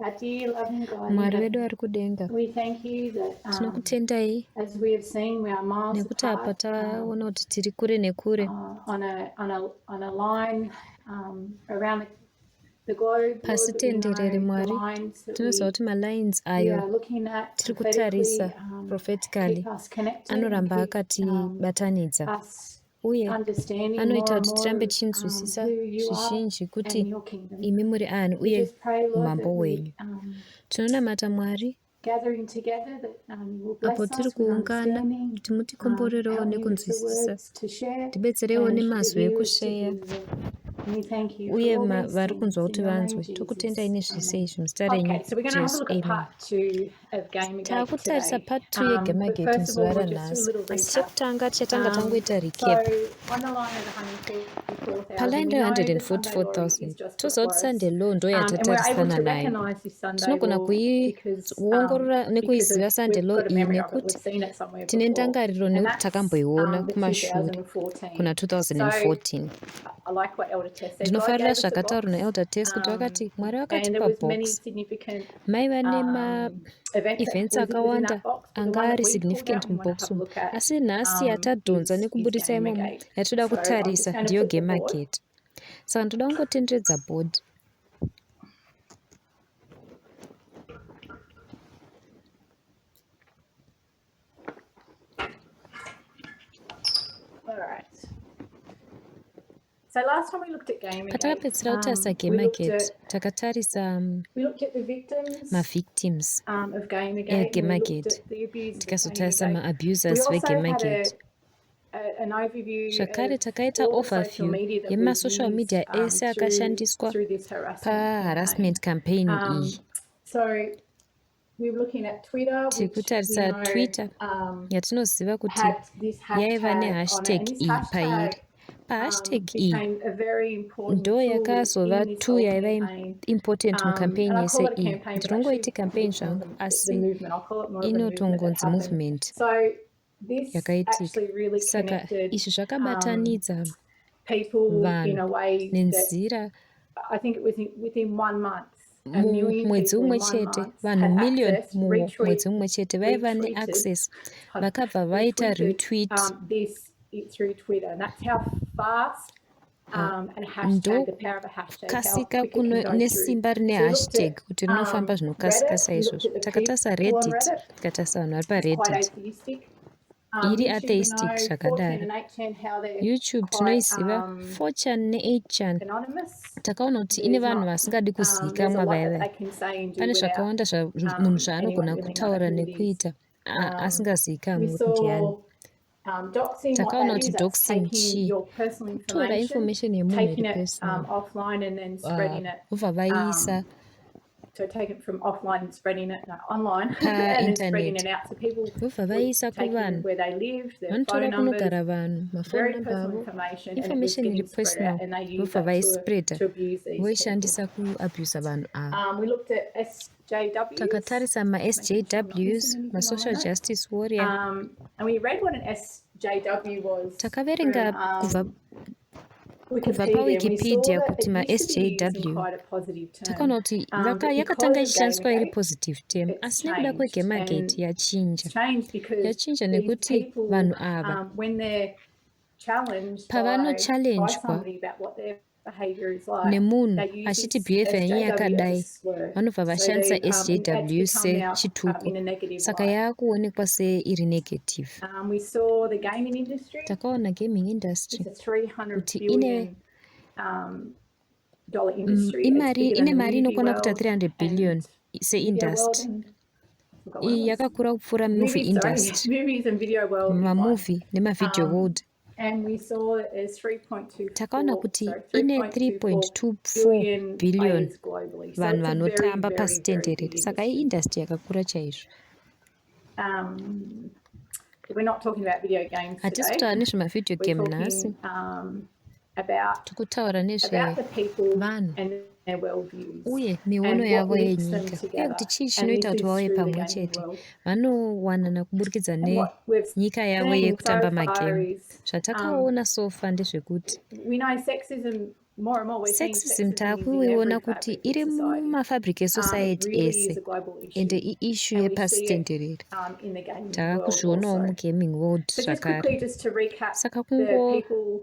Our dear loving God, Mwari wedu ari kudenga, we thank you that tinokutendai as we have seen, we are miles nekuti apa apart taona kuti tiri kure nekure on a line around the globe. pasi Lord, that we know tenderere the Mwari. lines that Tinoziva kuti malines we ayo are looking at tiri prophetically kutarisa prophetically keep us connected, anoramba keep akatibatanidza us uye understanding anoita more and kuti more tirambe of tichinzwisisa who you are zvizhinji and kuti your kingdom. imi muri ani We uye just pray, Lord, that umambo we wenyu. Tinonamata Mwari gathering together that you will bless apo tiri us with kuungana understanding, kuti mutikomborerewo help me with the nekunzwisisa, words to share, tibetserewo and nemazwi the viewers to ekusheya view. And we thank you uye for all these vari things kunzwa kuti in your name, vanzwe. Jesus. Tokutendai nezvese Amen. izvi muzita renyu Okay, so we're going to have a Jesu, look at amen. part 2 of Gamergate Taakutarisa today. part 2 But yeGamergate first of all, muzuva we'll just do a ranhasi, little asi recap. chekutanga chatanga tangoita So recap. on the line of 144,000, Paline we know that Sunday Law 144,000 is just toziva before kuti us. Sunday Law ndo And we're able yatatarisana to nayo. recognise this Sunday Tinogona Law because kuiongorora nekuiziva Sunday we've Law got a iyi memory of it. We've nekuti seen it somewhere tine before. ndangariro And nekuti that's takamboiona the kumashure 2014. kuna 2014. I like what Elder Tess said. God Ndinofarira gave us a zvakataurwa box. naElder Tess kuti vakati Mwari And vakatipa there was many box. significant Maiva events that events was within akawanda that box. But the anga one that ari we pulled significant out and want to have a mubox umu, look at asi nhasi yatadhonza is nekubudisa imomo Gamergate. yatoda So I'm just kutarisa going to ndiyo put the board. Gamergate. Saka ndoda kungotenderedza board. All right. So last time we looked at Gamergate, Patakapedzisira kutarisa we Gamergate takatarisa looked at the victims mavictims of Gamergate. And we looked eGamergate, at the abusers of tikazotarisa Gamergate. We maabusers also had veGamergate. an overview Zvakare takaita of all the social overview media that was yemasocial used media ese akashandiswa through this harassment paharassment campaign iyi. So we were looking at Twitter, Tiri which we kutarisa know Twitter yatinoziva kuti had this yaiva hashtag on it, nehashtag and this iyi pairi. hashtag Pahashtag iyi became a very important ndo tool yakazova in this tu whole yaiva campaign. important mucampaign And I yese call it a iyi. campaign, but Ndinongoiti actually campaign it's more zvangu than the asi movement. I'll call it more of a movement that inotongonzi happened. movement So this yakaitika. actually really Saka connected izvi zvakabatanidza people in vanhu a way that nenzira. I think it was within 1 month. A million Mumwedzi people umwe in 1 chete month vanhu had million access, mumwedzi umwe chete vaiva neaccess vakabva vaita retweet this through Twitter, and that's how fast and hashtag, the power of a hashtag, how kasika quick it kuno can go through. nesimba rine So we looked hashtag at kuti rinofamba zvinokasika Reddit, we saizvozvo. looked at the Takatarisa people on Reddit, Reddit. tikatarisa vanhu vari It's quite paReddit. atheistic. Iri YouTube, atheistic we know 14 zvakadaro. and 8chan, how they're YouTube quite tinoiziva 4chan ne8chan. anonymous. Takaona kuti ine vanhu vasingadi kuzivikanwa There's a lot that vaiva. they can say and do Pane without zvakawanda munhu zvaanogona anyone really kutaura knowing who it is. nekuita We asingazivikanwi kuti ndiani. saw doxing. What Takaona that kuti is, that's doxing taking chi your personal kutora information yemunhu taking iri it personal offline and then spreading it. vobva vaiisa So taking it from offline and spreading it online and then spreading it out to people. vobva vaiisa Taking kuvanhu where they live, their phone vanotora numbers, kunogara vanhu mafoni very namba personal avo information, and it was information iri getting spread personal out, and they use vobva that vaispreda to abuse these people. voishandisa kuabusa vanhu ava. We looked at SJWs. Takatarisa ma-SJWs, ma-social justice warrior. And we read what an SJW was. Takaverenga from, kubva pawikipedia kuti ma-SJW takaona kuti yakatanga ichishandiswa iri positive term, asi nekuda kweGamergate yachinja nekuti vanhu ava pavanochallenjwa nemunhu achiti behavior yenyu yakadai vanobva vashandisa SJW sechituko, saka yaakuonekwa seiri negative. Takaona gaming industry kuti ine mari inokwana kuita 300 billion seindustry. Iyi yakakura kupfuura movie industry, mamovie nemavideo world. Takaona kuti ine 3.24 billion vanhu vanotamba pasi tenderere, saka iindustry yakakura chaizvo. Hatisi kutaura nezvemavideo game nhasi, tikutaura nezvevanhu their worldviews uye miono and what yavo links them yenyika uye together. kuti chii And chinoita this kuti is vauye through the pamwe gaming chete. world. Vanowanana kuburikidza And what we've nenyika yavo seen so yekutamba far magemu. is Zvatakaona sofa ndezvekuti we know sexism more and more. We're seeing sexism sexism is in taakuiona every kuti fabric iri of society. mumafabriki It esociety really ese is a global ende issue. iissue And we see it yepasitenderere in the gaming world taakuzvionawo also. mugaming world So just zvakare. quickly, just to recap Saka the people,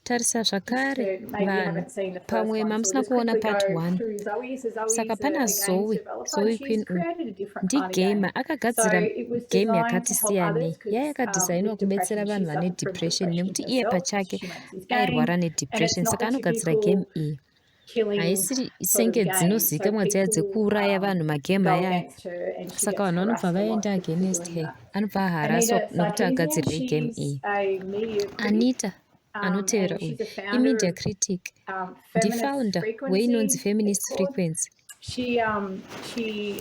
tarisa zvakare just to, maybe you vanhu haven't seen the first pamwe one, so mamusina we'll just kuona quickly part go 1. through Zoe. So Zoe's Saka a pana games Zoe developer. Zoe And Queen she's created a different kind of ndigame game. akagadzira So it was game designed yakati to help others siyanei. because Yayakadhizainwa with kubetsera depression, vanhu she vane suffered from depression depression nekuti iye herself. pachake She makes this game, airwara and it's nedepression not saka the anogadzira game typical iyi killing haisiri sort of senge game. dzinozivikanwa So dziya people dzekuuraya vanhu magame go aya. against her and she Saka gets vanhu vanobva harassed a lot vaenda for against doing her, that. anobva aharaswa Anita nekuti agadzirire Sarkeesian, game she's iyi. a media critic, Anita anotevera and uyu she's a founder imedia of critic Feminist ndifounder Frequency, weinonzi it's feminist called. frequency. She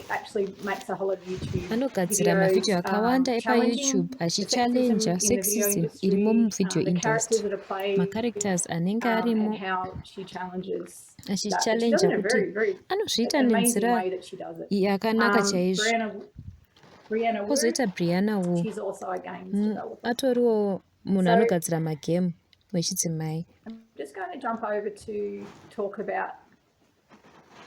actually makes a whole lot of YouTube Anogadzira videos mavhidhiyo akawanda challenging epayoutube the sexism achichallenja in the video sexism industry, irimo muvidhio the characters industry, that are played, macharacters anenge arimo and how she challenges that. But she does achichallenja it in a kuti very, very anozviita amazing nenzira way that she does it. yakanaka chaizvo. Brianna Wu, Kozoita Brianna Wu she's also a games developer. atoriwo munhu So- anogadzira magame wechidzimai. I'm just going to jump over to talk about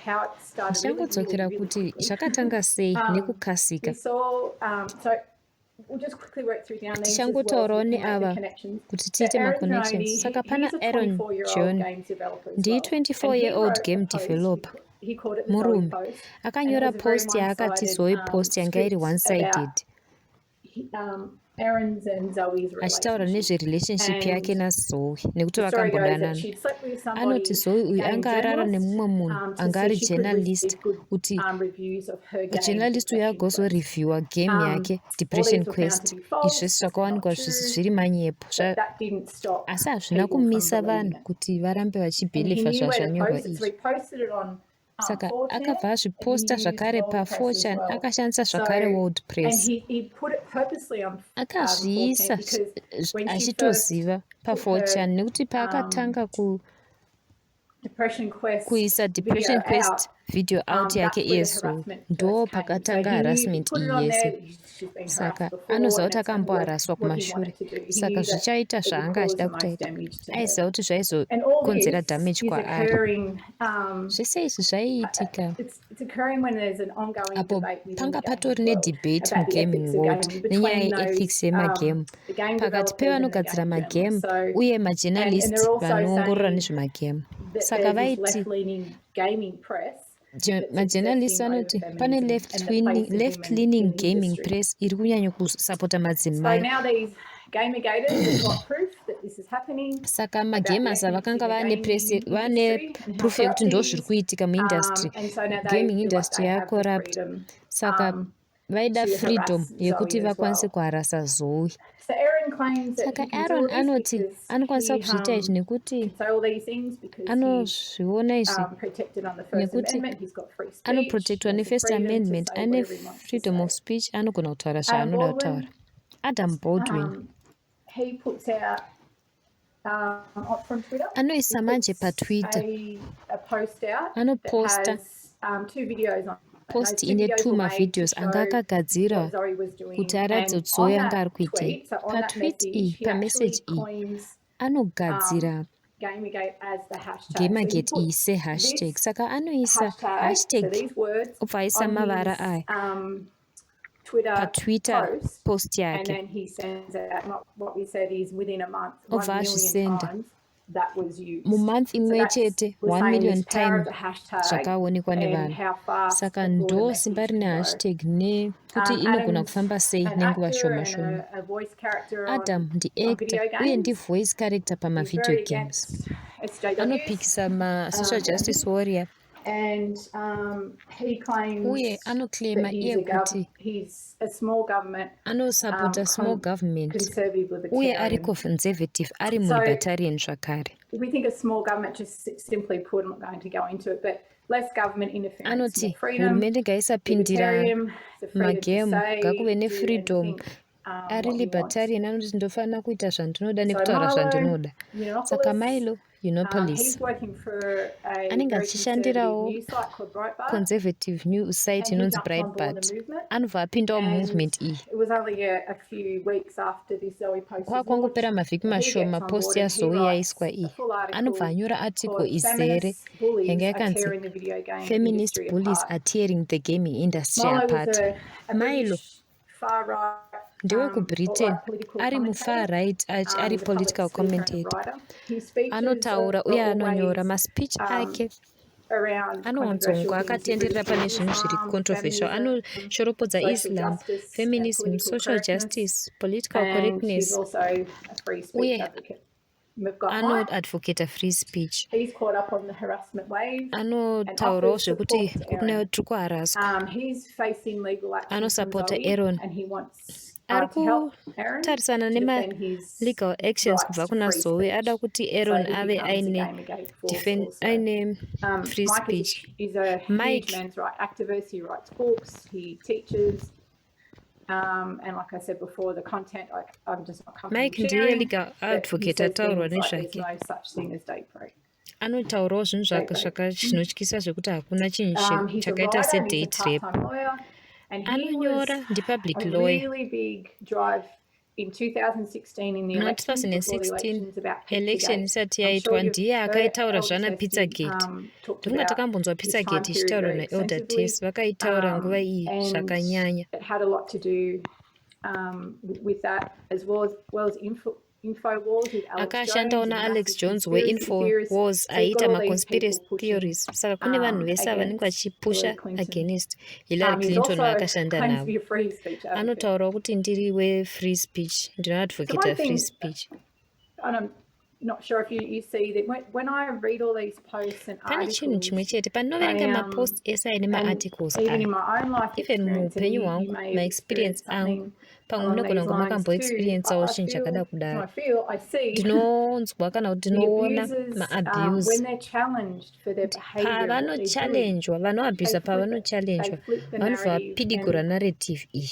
how it started really, really, Tichangodzokera really kuti quickly. zvakatanga sei nekukasika. We saw, so we'll just quickly work through down these as well so Tichangotaurawo we can make the neava connections. kuti So tiite Aaron maconnections. Joney, Saka pana he's a Aaron 24-year-old Joney games developer as ndiye well. 24-year-old And he game wrote a post, developer he called it the Zoe murume post. akanyora And it was a very post yaakati one-sided, Zoe post yanga iri script one-sided Aaron's and Zoe's achitaura relationship. nezverelationship yake And naZoe nekuti the story goes that vakambodanana. she'd slept with somebody, Anoti Zoe uyu a anga arara journalist, nemumwe munhu so anga ari she could journalist receive good kuti reviews of her game, journalist uyu Depression Quest. agozorevhiewa game yake All Depression these were found Quest. to be false, Izvesi they're zvakawanikwa not zvisi true, zviri manyepo but that didn't stop asi hazvina people from kumisa believing vanhu it. kuti varambe And he vachibhilivha knew where to zvazvanyorwa post it, so izvi. he posted it on Saka 4chan, akabva azviposta and he used zvakare WordPress as pa4chan well. akashandisa So, zvakare and WordPress he put it purposely on 4chan akazviisa because when she first achitoziva put pa4chan her nekuti paakatanga Depression Quest kuisa Depression video Quest out, video out that's yake where the iyeso harassment ndo first came. pakatanga So he knew if he harassment put it iyi on there, yese. she's been Saka harassed before, anoziva and kuti it's going to akamboharaswa work what he kumashure. wanted to do. He Saka knew that zvichaita it would zvaanga cause achida the most kutaita. damage to her. Aiziva kuti And all zvaizokonzera this damage is kwaari. occurring, Zvese izvi zvaiitika it's occurring when there's an ongoing apo debate within panga the patori gaming world nedebate about the mugaming ethics of world gaming nenyaya between yeethics those yemagame the game pakati developers and the pevanogadzira game magame journalists. So, uye and majournalist they're also vanoongorora saying nezvemagame. that Saka there's this vaiti left-leaning gaming press that's majournalist obsessing over vanoti pane feminism and the place of women left-leaning in the gaming industry. press iri kunyanya kusapota So madzimai. now these Gamergaters have got proof that this is happening. Saka about the magamers ethics vakanga in the vane press gaming vane industry and how proof corrupt yekuti it ndo is. zviri kuitika muindustry. And so now they Gaming feel like industry they have the yacorrupt. freedom Saka vaida to freedom harass yekuti Zoe as vakwanise well. kuharasa Zoe. So Aaron claims that Saka he can Aaron do all this anoti because anokwanisa he kuzviita izvi nekuti can say all these things because he's anozviona izvi protected on the First nekuti Amendment. He's got free speech. anoprotectwa He has the neFirst freedom to Amendment, say ane whatever he wants to freedom of say. speech, anogona kutaura Adam zvaanoda Baldwin, kutaura. Adam Baldwin he puts out from Twitter. anoisa manje paTwitter a post out anoposta that has 2 videos on. post ine 2 mavideos anga akagadzira kuti aratidze kuti Zoe anga ari kuitei. Patweet iyi pamessage iyi anogadzira Gamergate iyi sehashtag. Saka anoisa hashtag obva aisa mavara aya paTwitter post and yake then he sends out what we said is within a month 1 obva million azvisenda times that was used. mumonth imwe chete 1 million time zvakaonekwa and nevanhu. how fast Saka and broad ndo the simba message rine can go. hashtag nekuti inogona kufamba sei An nenguva actor shoma and shoma. a voice character Adam on ndiactor video uye games. ndivoice character He's pamavideo very games. against SJWs. Anopikisa masocial justice warrior And he claims uye anoclaima that iye kuti he's a small government, anosapota small government conservative uye ari libertarian. conservative ari So- mulibertarian zvakare. If we think of small government, just simply put, I'm not going to go into it, but less government interference, Anoti more freedom, hurumende ngaisapindira libertarian, the freedom to magemu say, ngakuve do nefreedom. and think, Ari what you want. libertarian anoti ndofanira kuita zvandinoda So nekutaura Milo, zvandinoda. Saka Yiannopoulos, Milo police anenge achishandirawo conservative news site inonzi Breitbart anobva apindawo mumovement iyi. Kwakangopera mavhiki mashoma post yaZoe yaiswa iyi anobva anyora article izere yanga yakanzi feminist bullies are tearing the gaming industry apart. Milo ndewe kuBritain ari mufar right ari political commentator anotaura uye anonyora maspeech ake anowanzonga akatenderera pane zvinhu zviri controversial. Anoshoropodza Islam, feminism, social justice, political correctness uye anoadvocata free speech. Anotaurawo zvekuti tiri kuharaswa. Anosapota Aaron ari kutarisana nema-legal actions kubva kuna Zoe. Ada kuti Aaron ave aine free speech. Mike Mike ndiye legal advocate ataurwa nezvake. Anotaurawo zvinhu zvinotyisa zvekuti hakuna chinhu chakaita sedate rape. Anonyora ndipublic lawyer. In 2016 election isati yaitwa ndiye akaitaura zvana Pizzagate. Ndinga takambonzwa Pizzagate ichitaurwa naElder Tess, vakaitaura nguva iyi zvakanyanya. Akashandawo naAlex Jones weInfowars aiita maconspiracy theories. Saka kune vanhu vese vanenge vachipusha against Hillary Clinton vaakashanda navo. Anotaurawo kuti ndiri we-free speech, ndinoadvocata free speech. Pane chinhu chimwe chete pandinoverenga mapost ese aine maarticles aya, even muupenyu hwangu maexperience angu pamwe munogona kunge makamboexperiencewo chinhu chakada kudaro, ndinonzwa kana kuti ndinoona maabuse pavanochallenjwa. Vanoabhusa pavanochallenjwa vanobva vapidigura narrative iyi,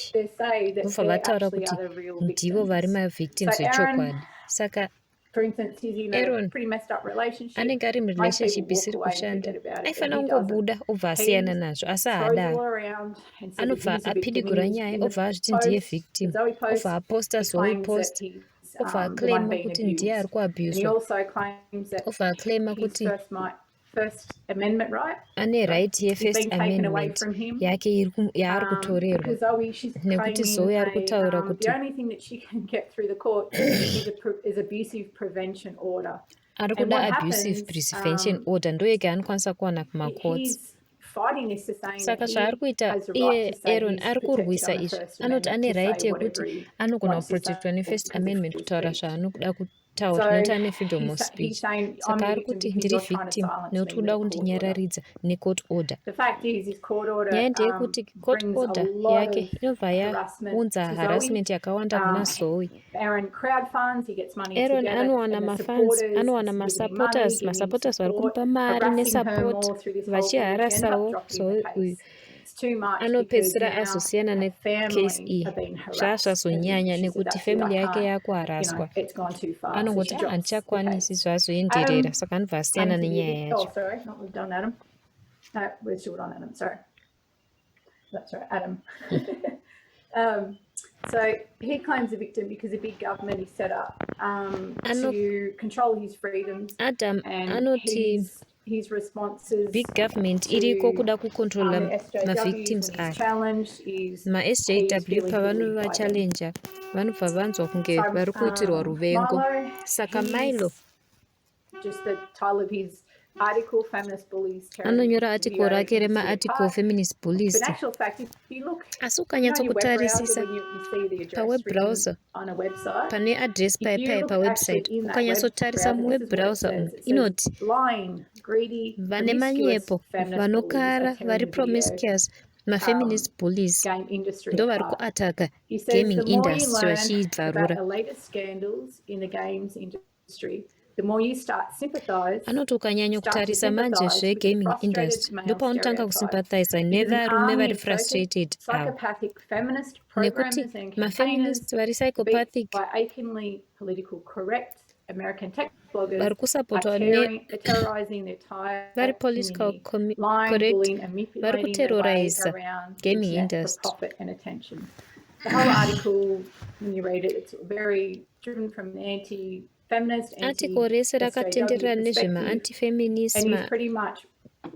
vobva vataura kuti ndivo vari mavictims vechokwadi. Saka Aaron anenge ari murelationship isiri kushanda, aifanira kungobuda obva asiyana nazvo, asi haadaro. Anobva apidigura nyaya obva azviti ndiye victim, obva aposta Zoe post, obva aclaima kuti ndiye ari kuabhuswa, obva aclaima kuti ane right yeFirst Amendment yake yaari kutorerwa, nekuti Zoe ari kutaura kuti ari kuda abusive prevention order, ndoyega anokwanisa kuwana kumacourts. Saka zvaari kuita iye Aaron ari kurwisa izvi, anoti ane right yekuti anogona kuprotectwa neFirst Amendment kutaura zvaanoda kutaura, nokuti ane freedom of speech. Saka ari kuti ndiri victim nekuti kuda kundinyararidza necourt order. Nyaya ndeyekuti court order yake inobva yaunza harassment yakawanda kuna Zoe. Aaron anowana mafunds, anowana masupporters vari kumupa mari nesupport vachiharasawo Zoe uyu. Anopedzisira azosiyana necase iyi. Zvazvazonyanya nekuti family yake yakuharaswa. Anongoti handichakwanisi zvazoenderera, saka anobva asiyana nenyaya yacho. So he claims a victim because a big government is set up to control his freedoms. Adam anoti his responses, big government iriko kuda kucontrola mavictims aya. Ma-SJW pavanovachallenja vanobva vanzwa kunge vari kuitirwa ruvengo. Saka Milo anonyora article rake remaarticle feminist bullies. Asi ukanyatsokutarisisa paweb browser pane address pawebsite, ukanyatsotarisa muweb browser inoti vane manyepo, vanokara, vari promiscuous, mafeminist bullies ndo vari kuataka gaming industry vachiibvarura. Anoti ukanyanya kutarisa manje zvegaming industry ndopaunotanga kusympathiza nevarume vari frustrated avo, nekuti mafeminist vari psychopathic American tech bloggers vari are kusapotwa ne terrorizing the entire vari political community, lying, correct, bullying, and vari manipulating their way kuterroriza around the gaming internet for industry. profit and attention. The whole article, when you read it, it's very driven from an anti-feminist, Article rese rakatenderera anti-SJW nezvema perspective, and anti-feminism. he's pretty much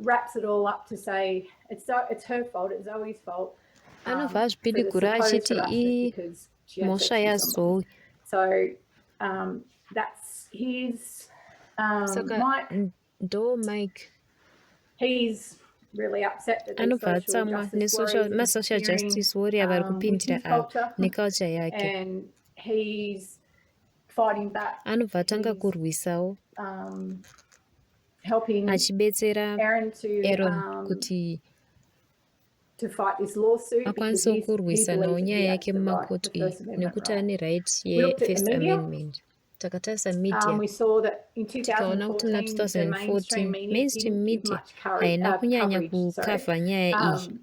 wraps it all up to say it's her fault, it's Zoe's fault. Anobva azvipidikura achiti imhosva yaZoe. So that's his Saka ndo Mike he's really upset that anobva atsamwa nesocial justice warrior vari kupindira ava neculture yake, and he's fighting back. anobva atanga kurwisawo helping achibetsera Aaron kuti akwanisewo kurwisanawo nyaya yake mumakoto iyi nekuti ane right ye-First Amendment. Takatarisa media tikaona kuti muna 2014 mainstream media haina kunyanya kukavha nyaya iyi.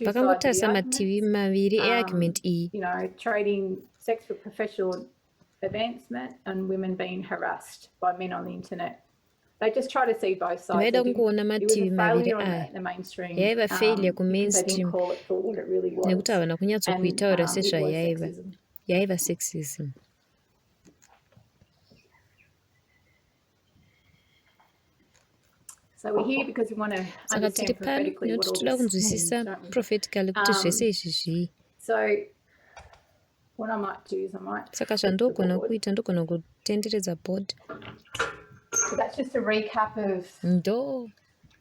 Vakangotarisa mativi maviri eargument iyi. Vaida kungoona mativi maviri aya yaiva failure kumainstream nekuti havana kunyatsokuitaura sezvayaiva, yaiva sexism. Saka tiri pano nekuti toda kunzwisisa prophetically kuti zvese izvi zvii. Saka zvandogona kuita ndogona kutenderedza board. Ndo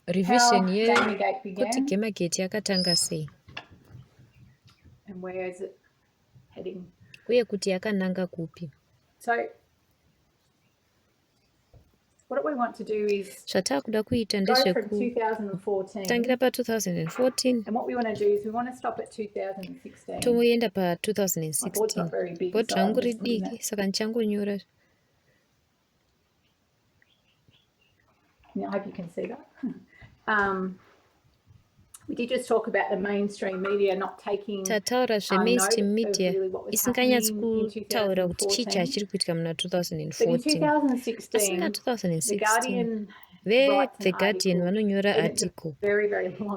revision yekuti Gamergate yakatanga sei uye kuti yakananga kupi. Zvatakuda kuita ndezvekutangira pa2014 toenda pa2016. Board rangu ridiki saka ndichangonyora. I hope you can see that. We did just talk about the mainstream media not taking tataura zvemainstream media isinganyatsi kutaura kuti chii chachiri kuitika muna 2014. Asi muna 2016 ve-The Guardian vanonyora article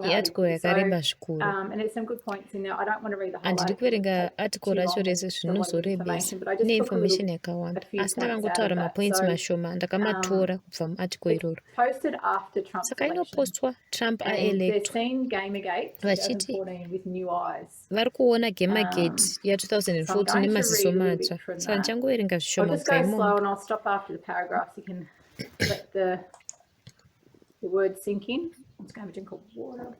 yearticle yakareba zvikuru. Handidi kuverenga article racho rese zvinozorebesa neinformation yakawanda, asi ndakangotaura mapoints mashoma ndakamatora kubva muarticle iroro. Saka inopostwa Trump aelectwa vachiti vari kuona Gamergate ya2014 nemaziso matsva. Saka ndichangoverenga zvishoma kubva imomo. The word sink in. I'm just going to have a drink of water.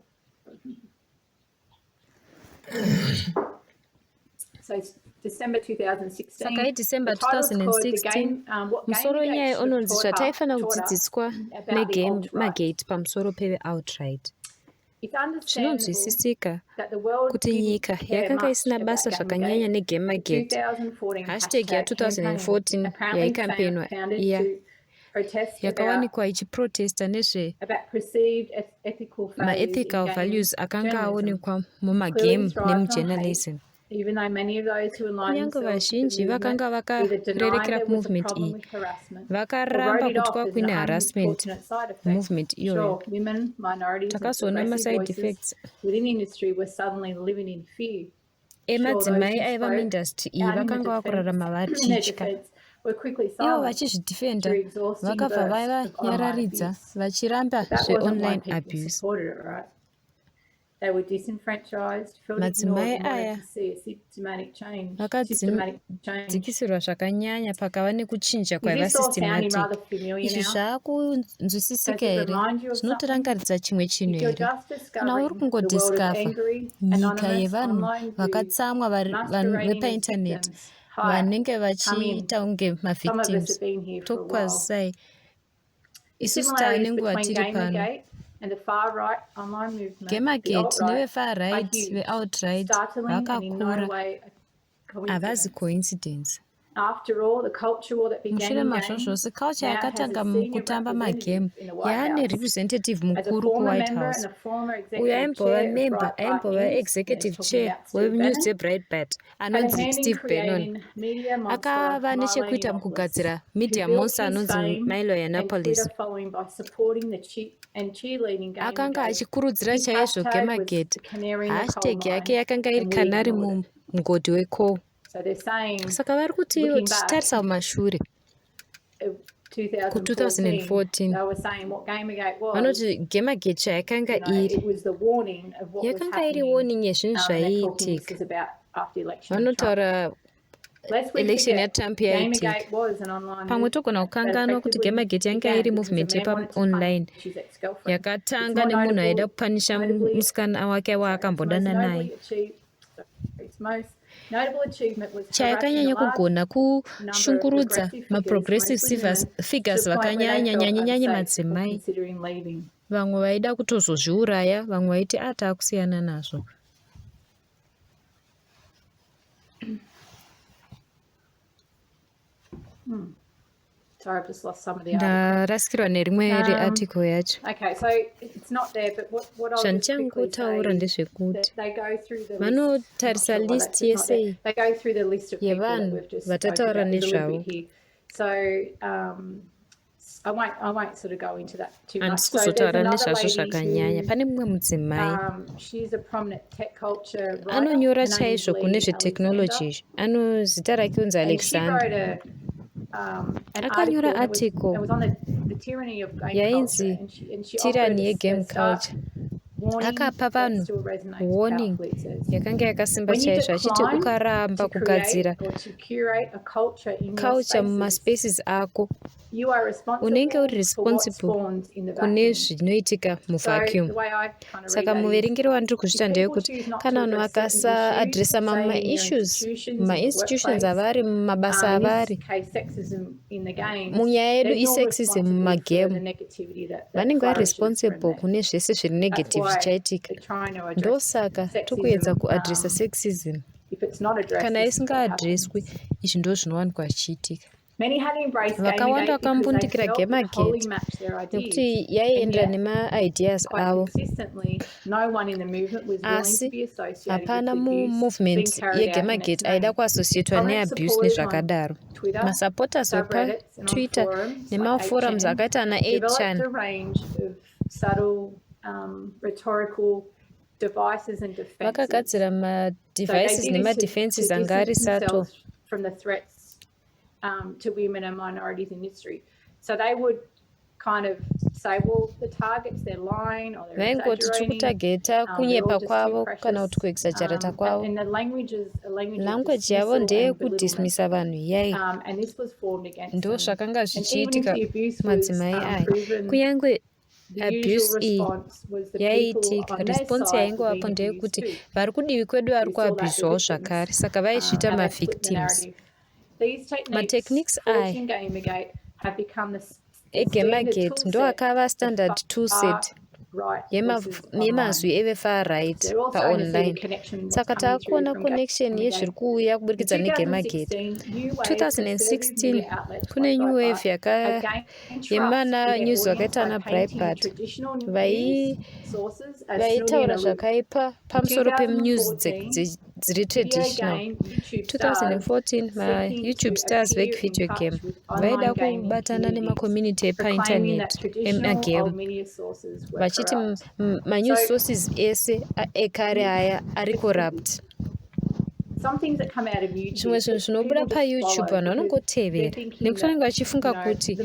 So it's December 2016. Saka December 2016 musoro nyaya unonzi zvataifanira kudzidziswa neGamergate pamusoro peve-outright. Zvinonzwisisika kuti nyika yakanga isina basa zvakanyanya neGamergate. Hashtag ya2014 yaikampenwa iya yakawanikwa ichiprotesta nezve maethical values akanga aonekwa mumagame nemujournalism. Kunyange vazhinji vakanga vakarerekera kumovement iyi vakaramba kuti kwakuine harassment movement iyoyo. Takazoona maside effects emadzimai aiva muindustry iyi vakanga vakurarama vachitya. Ivo vachizvidhifenda vakabva vavanyararidza vachiramba zveonline abuse. Madzimai aya vakadzikisirwa zvakanyanya pakava nekuchinja kwaiva systematic. Izvi zvaakunzwisisika here? Zvinotirangaridza chimwe chinhu here? Kana uri kungodiscover nyika yevanhu vakatsamwa vepaindaneti vanenge vachiita unge mavictims tokwazisai. Isusu tava nenguva tiri pano. Gamergate neve-far-right ve-outright vakakura, havazi coincidence. After all, the culture war that began mushure in mazvo games zvose culture now has yakatanga a senior mukutamba representative magame in the White yaane House. representative As a mukuru former kuWhite member House and a former uyo executive aimbova chair of member Breitbart aimbova News, executive talking chair about Steve wenews Bannon, dzeBreitbart had a anonzi hand in Steve Bannon creating media monster akava Milo nechekuita Yiannopoulos, mukugadzira who media built monster his anonzi fame Milo and Yiannopoulos Twitter following by supporting the cheerleading akanga Gamergate. achikurudzira His chaizvo hashtag was Gamergate the canary in the coal hashtag yake mine, yakanga iri and we kanari ignored it. mumugodhi wecoal So they're saying, saka vari kuti looking back, tichitarisa kumashure 2014, ku2014 they were saying what Gamergate was. vanoti Gamergate chayakanga iri It was the warning of what was yakanga iri happening. warning yezvinhu And they're talking this zvaiitika is about after election of Trump. vanotaura Lest we election forget, yaTrump yaitika Gamergate was an online pamwe movement togona that kukanganwa kuti effectively Gamergate yanga began iri because a movement man wanted to yepaonline punish his ex-girlfriend. It's yakatanga more nemunhu aida notable, kupanisha notably, musikana wake waakambodana naye its most notable achievement was harassing a chayakanyanya large kugona number of kushungurudza progressive maprogressive figures, mostly figures women, to the point where they felt vakanyanyanyanya unsafe or madzimai considering leaving. vamwe vaida kutozozviuraya vamwe vaiti taakusiyana nazvo Sorry, I've just lost some of the article. ndarasikirwa nerimwe rearticle yacho Okay, so it's not there, but what I'll just quickly say zvandichangotaura is ndezvekuti that they go through the list. vanotarisa list yese They go through the list of people that yevanhu we've just spoken vatataura about. There's a little nezvavo bit here. So I won't sort of go into that too much. handisi So there's kuzotaura another nezvazvo lady zvakanyanya pane mumwe mudzimai she's a prominent tech culture writer. anonyora Her name is chaizvo kune Lee zvetechnology Alexander. zita rake unzi And she Alexander wrote an akanyora article. article It was on the tyranny of game yainzi culture, and she tirani offered yegame a stark culture warning akapa that vanhu still resonates warning powerfully. It says, yakanga yakasimba when you chaizvo achiti decline ukaramba to kugadzira create or to curate a culture in your culture spaces, mumaspaces ako you are unenge uri responsible for what responsible spawns in the kune vacuum. zvinoitika So muvacuum the way I kind of read saka that is, muverengeri wandiri kuzvita if people ndeyekuti choose not kana to vanhu address certain vakasaadresa issues, say in your maissues institutions, in the mainstitutions workplace, avari mumabasa in avari this case sexism in the games, munyaya yedu they're not isexism responsible for the mumagame negativity that vanenge vari flourishes from responsible that. kune zvese zviri That's negative why zvichaitika they're trying to address ndosaka tokuedza sexism. kuadresa sexism If it's not addressed, kana this is what isingaadreswi happens. izvi ndo zvinowanikwa zvichiitika Many had embraced vakawanda Gamergate because they vakambundikira felt it wholly Gamergate matched their ideas. nekuti yaiendera And yet, nemaideas quite avo consistently, no one in the movement was willing to asi be associated hapana with the abuse being mumovement carried out in its yeGamergate aida name. kuasociatwa Prominent neabuse supporters on nezvakadaro Twitter, masupporters subreddits, and on wepatwitter forums nemaforums like 8chan akaita ana developed 8chan a range of subtle rhetorical devices and defenses. vakagadzira So they madevices did this nemadefenses to anga ari distance sato themselves from the threats to women and minorities in history. So they would kind of say, well, the targets, they're lying or they're vaingoti exaggerating. tikutageta They're all kunyepa just kwavo too kana kuti precious. kuexagerata kwavo And the language is a language of language yavo dismissal and belittlement. ndeyekudhismisa vanhu yai And this was formed against ndo them. zvakanga And even if zvichiitika the abuse was madzimai aya proven, kunyange the abuse usual iyi response was the people yaiitika on their response side were yaingovapo being abused ndeyekuti too. vari kudivi kwedu vari We saw that the kuabhuswawo victims, zvakare saka vaizviita how they flipped the mavictims narrative. These matechniques techniques forged aya in Gamergate have become the eGamergate ndo akava standard toolset yemazwi evefar right paonline saka taakuona connection yezviri kuuya kuburikidza neGamergate 2016 kune new wave yemana news vakaita ana Breitbart vaitaura zvakaipa pamusoro penews dziri traditional 2014 mayoutube stars vevideo game vaida kubatana nemacommunity epainternet emagame vachiti manews sources ese ekare aya ari corrupt zvimwe zvinhu zvinobuda payoutube vanhu vanongotevera nekuti vanenge vachifunga kuti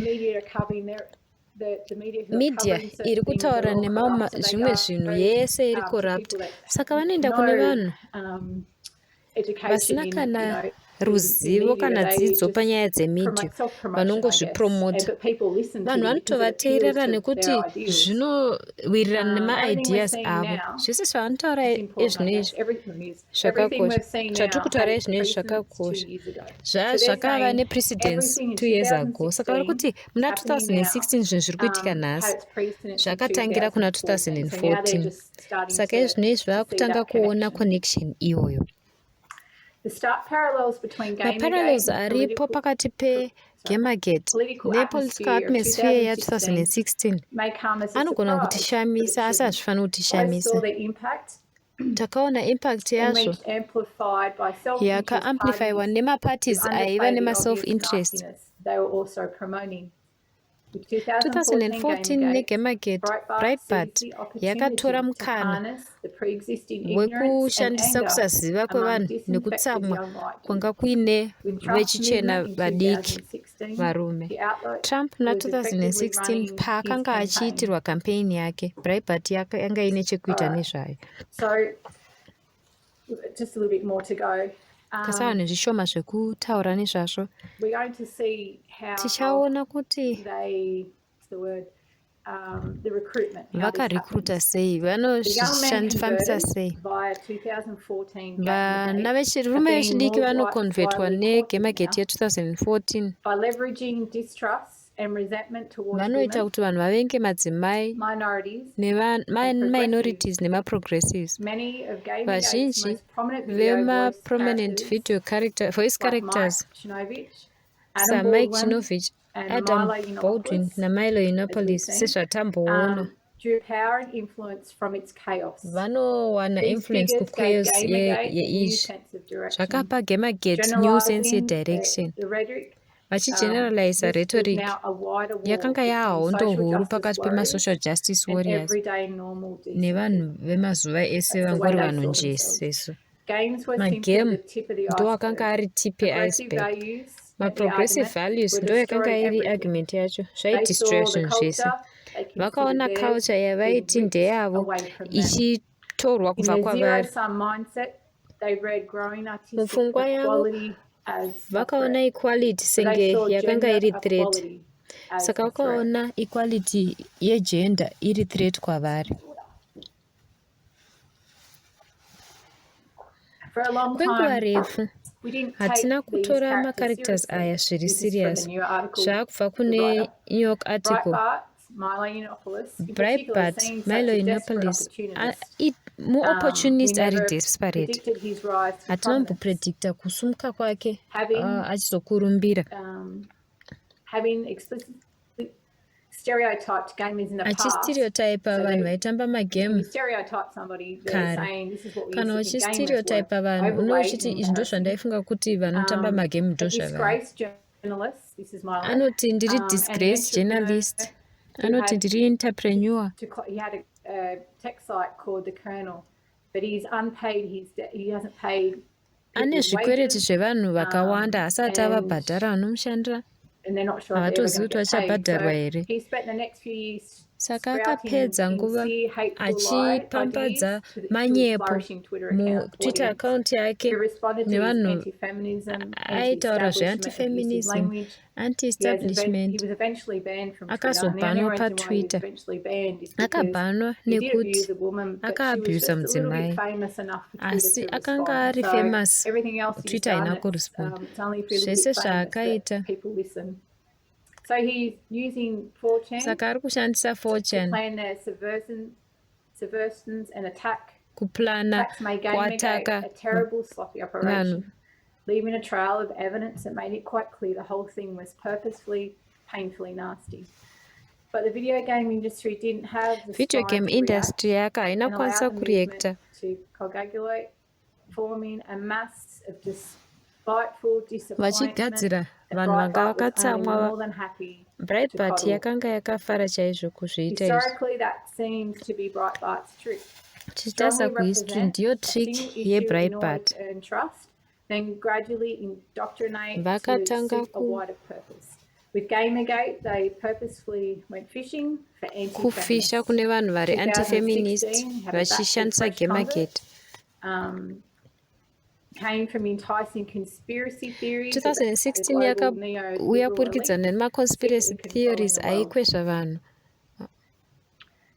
media iri kutaura zvimwe zvinhu yese iri corrupt saka vanoenda kune vanhu vasina kana ruzivo kana dzidzo panyaya dzemedia vanongozvipromota vanhu vanotovateerera nekuti zvinowirirana nemaideas avo zvese zvavanotaura ezvinoizvi zvakakosha zvatiri kutaura ezvinoizvi zvakakosha zvakava neprecedence 2 years ago saka vari kuti muna 2016 zvinhu zviri kuitika nhasi zvakatangira kuna 2014 saka ezvinoizvi vava kutanga kuona connection iyoyo. The stark parallels between maparallels Gamergate and aripo pakati peGamergate nepolitical atmosphere ya2016 may come as a anogona surprise, kutishamisa asi hazvifaniri both saw kutishamisa. their impact Takaona impact and yazvo reached amplified by self-interest yakaamplifyiwa parties nemaparties who aiva underplayed the obvious nemaself-interest. nastiness they were also promoting. With 2014 neGamergate, Breitbart yakatora mukana wekushandisa kusaziva kwevanhu nekutsamwa kwanga kuine vechichena vadiki varume. Trump na2016 paakanga achiitirwa kampeini yake, Breitbart yanga ine chekuita nezvayo. Just a little bit more to go. Kasava nezvishoma zvekutaura nezvazvo. We're going to see how tichaona kuti the recruitment vakarecruita sei, vanofambisa sei. Vana vechirume vechidiki vanokonvertwa neGamergate ye2014 vanoita kuti vanhu vavenge madzimai neminorities nemaprogressives. Vazhinji vemaprominent voice characters saMike Chinovich, Adam Baldwin naMilo Yiannopoulos sezvatamboona vanowana influence kuchaos yeizvi. Zvakapa Gamergate new sense yedirection. Vachigeneraliza rhetoric yakanga yahondo huru pakati pemasocial justice warriors nevanhu vemazuva ese vangori vanhu njesesu. Magame ndo akanga ari tip yeIceberg. Maprogressive values ndo yakanga iri argument yacho. Zvaidistraction zvese. Vakaona culture yavaiti ndeyavo ichitorwa kubva kwavari. Mupfungwa yavo vakaona equality senge yakanga iri threat. Saka vakaona equality yegender iri threat kwavari. Kwenguva refu hatina kutora macharacters aya zviri serious. Zvakubva kune New York article. Breitbart, Milo Yiannopoulos muopportunist ari desperate. Hatinombopredict kusumuka kwake achizokurumbira. Achistereotypa vanhu vaitamba magame kare. Kana uchistereotypa vanhu unochiti izvi ndo zvandaifunga kuti vanotamba magame ndo zvavari. Anoti ndiri disgrace journalist. Anoti ndiri entrepreneur. Ane zvikwereti zvevanhu vakawanda asati avabhadhara vanomushandira. Havatozivi kuti vachabhadharwa here. Saka akapedza nguva achipambadza manyepo muTwitter account yake nevanhu aitaura zveanti-feminism, anti-establishment. Akazobhanwa paTwitter. Akabhanwa nekuti akaabhusa mudzimai. Asi akanga ari famous, Twitter haina kurespond. Zvese zvaakaita. So he's using 4chan Saka ari kushandisa 4chan to plan their subversions and kuplana kuataka a terrible sloppy operation, leaving a trail of evidence that made it quite clear the whole thing was purposefully, painfully nasty. But the video game industry didn't have the video game industry yaka haina kwanisa kureacta to coagulate, forming a mass of spiteful disappointment. Vachigadzira vanhu vanga vakatsamwa. Breitbart yakanga yakafara chaizvo kuzviita izvi. Tichitaza kuhistory ndiyo trick yeBreitbart. Vakatanga kufisha kune vanhu vari anti-feminist vachishandisa Gamergate. 2016 yakauya kupurikidzana nemaconspiracy theories aikwezva vanhu.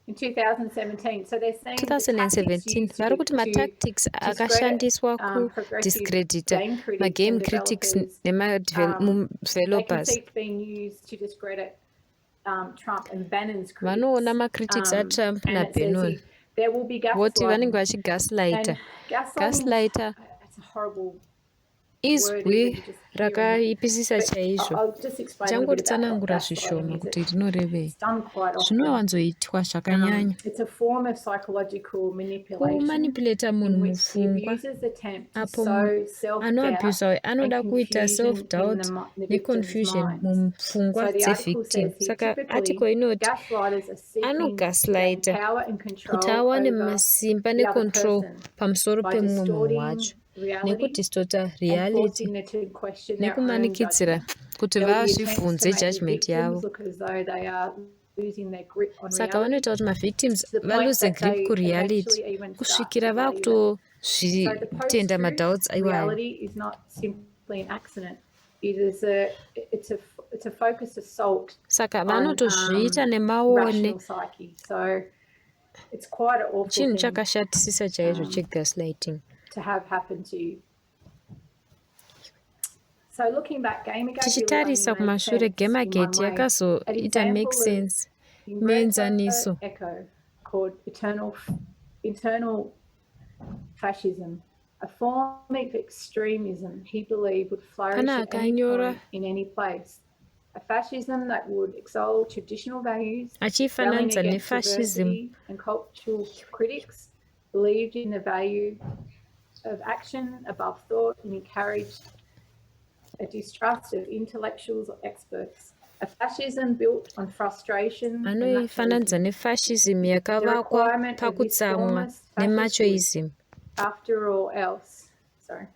2017 vari kuti matactics akashandiswa kudiscredita magame critics nemadevelopers. Vanoona macritics aTrump naBannon voti vanenge vachigaslighta. izwi rakaipisisa chaizvo. Changotsanangura zvishoma kuti rinorevei. Zvinowanzoitwa zvakanyanya. Kumanipulata munhu mupfungwa apo anoabhusa anoda kuita self-doubt neconfusion mupfungwa dzevictim. Saka article inoti anogaslighta kuti awane masimba necontrol pamusoro pemumwe munhu wacho nekudistota reality nekumanikidzira kuti vazvibvunze judgment yavo. Saka vanoita kuti mavictims valose grip kureality kusvikira vakutozvitenda madoubts iwayo. Saka vanotozviita nemaone. Chinhu chakashatisisa chaizvo chegaslighting. Tichitarisa kumashure, Gamergate yakazoita make sense muenzaniso. Internal fascism, a form of extremism he believed would flourish at any point in any place. A fascism that would exalt traditional values, railing against diversity and cultural critics, believed in the value of action above thought, and encouraged a distrust of intellectuals or experts. A fascism built on frustration. Anoifananidza nefascism yakavakwa pakutsamwa nemachoism. After all else, the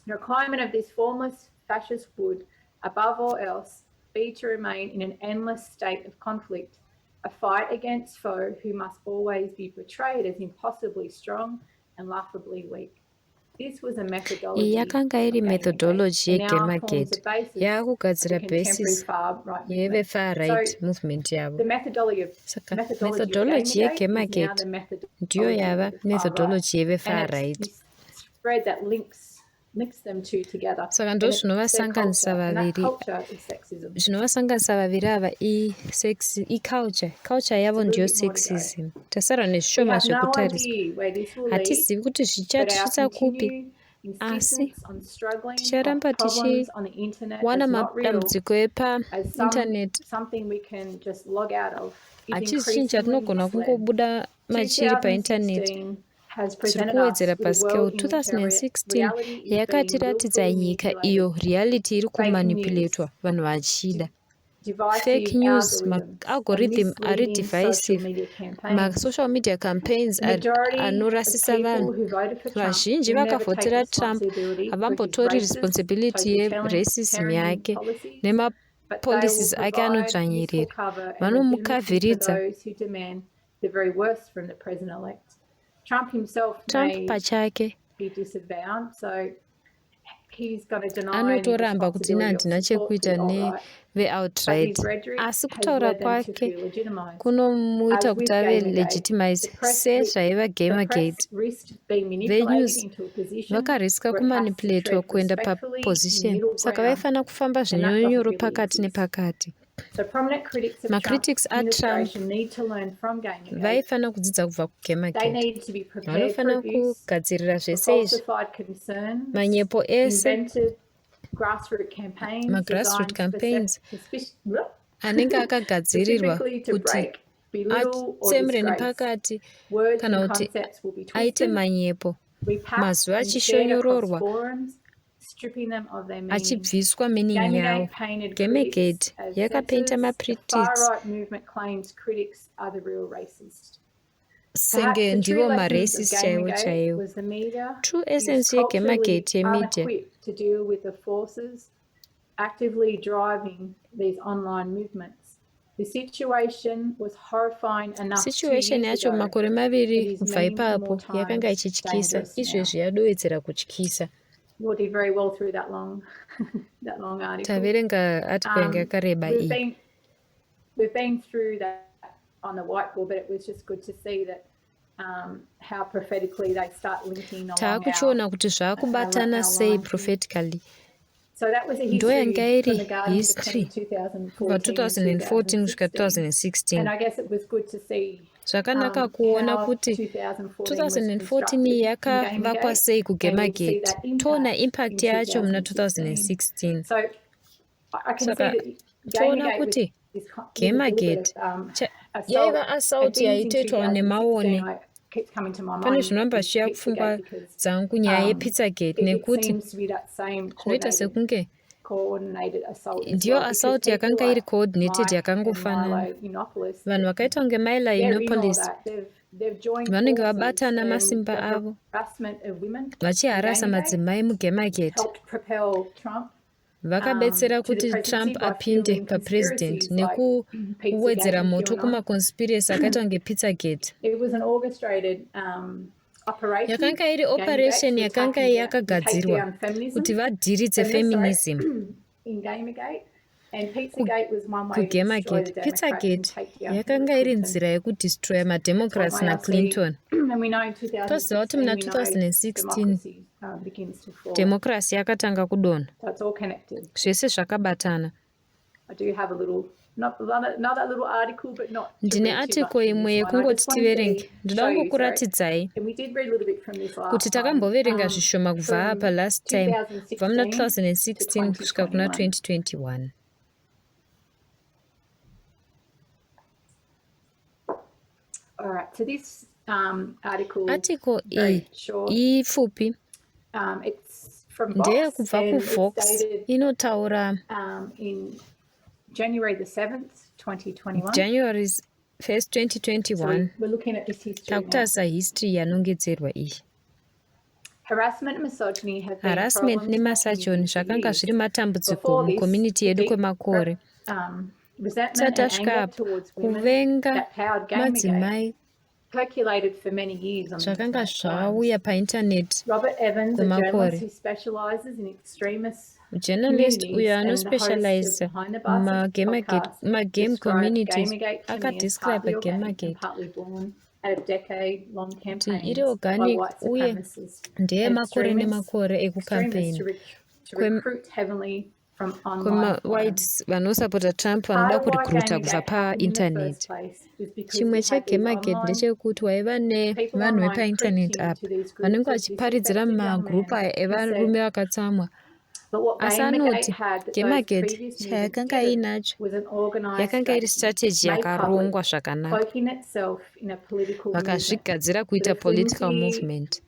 requirement of this formless fascist would, above all else, be to remain in an endless state of conflict, a fight against foe who must always be portrayed as impossibly strong and laughably weak. This was a methodology. Yakanga iri methodology yeGamergate yakugadzira basis yeve-far right movement yavo. Saka methodology yeGamergate ndiyo yava methodology yeve-far right. Saka ndo zvinovasanganisa vaviri ava culture yavo ndiyo sexism. Tasara nezvishoma zvekutarisa. Hatizivi kuti zvichatisvitsa kupi, asi ticharamba tichiwana madambudziko epaindaneti hachisi chatinogona kungobuda machiri paindaneti. Zviri kuwedzera pascale 2016 yakatiratidza nyika iyo reality iri kumanipulatwa vanhu vachida. Fake news, ma-algorithm ari divisive, ma-social media campaigns anorasisa vanhu. Vazhinji vakavhotera Trump havambotori responsibility yeracism yake nemapolicies ake anodzvanyirira. Vanomukavhiridza. Trump himself pachake be disavowed, so he's going to deny anotoramba kuti handina chekuita neve-outright, asi kutaura kwake kunomuita kuti ave legitimize sezvaiva Gamergate. Venews vakariska kumanipulatwa kuenda paposition, saka vaifanira kufamba zvinyonyoro pakati nepakati. Macritics aTrump vaifanira kudzidza kubva kuGamergate. Vanofanira kugadzirira zvese izvi, manyepo ese, magrassroot campaigns anenge akagadzirirwa kuti atsemure nepakati kana kuti aite manyepo, mazuva achishonyororwa achibviswa meaning yavo. Gamergate yakapeinta macritics senge ndivo maracist chaivo chaivo. True essence yeGamergate yemedia actively driving these online movements. The situation was horrifying enough. Situation yacho makore maviri kubva ipapo yakanga ichityisa, izvezvi yadowedzera kutyisa. We'll do very well through that long article. Taverenga article yanga yakareba iyi. We've been through that on the whiteboard, but it was just good to see that how prophetically they start linking along. Taakuchiona kuti zvakubatana sei prophetically. So that was a ndo yanga iri history kubva 2014 kusvika 2016. And I guess it was good to see Zvakanaka kuona kuti 2014 yakavakwa sei kuGamergate. Toona impact yacho muna 2016. Saka toona kuti Gamergate yaiva assault yaitoitwa nemaone. Pane zvinomba chiya kupfungwa dzangu nyaya yePizzagate nekuti zvinoita sekunge ndiyo assault yakanga iri coordinated yakangofanana. Vanhu vakaita kunge maila Inopolis vanenge vabatana masimba avo vachiharasa madzimai muGamergate. Vakabetsera kuti Trump apinde papresident nekuwedzera moto kumaconspiracy akaita kunge Pizzagate. Yakanga iri operation yakanga yakagadzirwa kuti vadhiridze feminism kuGamergate. Pizzagate yakanga iri nzira yekudestroya mademocrats naClinton. Toziva kuti muna 2016 democracy yakatanga kudonha. Zvese zvakabatana. Ndine article imwe yekungoti tiverenge. Ndoda kungokuratidzai kuti takamboverenga zvishoma kubva apa last time kubva muna 2016 kusvika kuna 2021. Article iyi ipfupi ndeye kubva kuVox inotaura January the 7th, 2021. January 1st, 2021. We're looking at this history Takutarisa history yanongedzerwa iyi. Harassment nemasajoni zvakanga zviri matambudziko mucommunity yedu kwemakore. Tasvika apo kuvenga madzimai zvakanga zvauya painternet kwemakore. Journalist uyo anospecialize magame communities akadescribe Gamergate kuti iri organic uye ndeye makore nemakore ekucampaign kwema-whites vanosapota Trump vanoda kurikruta kubva painternet. Chimwe cheGamergate ndechekuti waiva nevanhu vepainternet apa vanenge vachiparidzira mumagrupu evarume vakatsamwa. Asi anoti Gamergate chayakanga inacho yakanga iri strategy yakarongwa zvakanaka. Vakazvigadzira kuita political movement.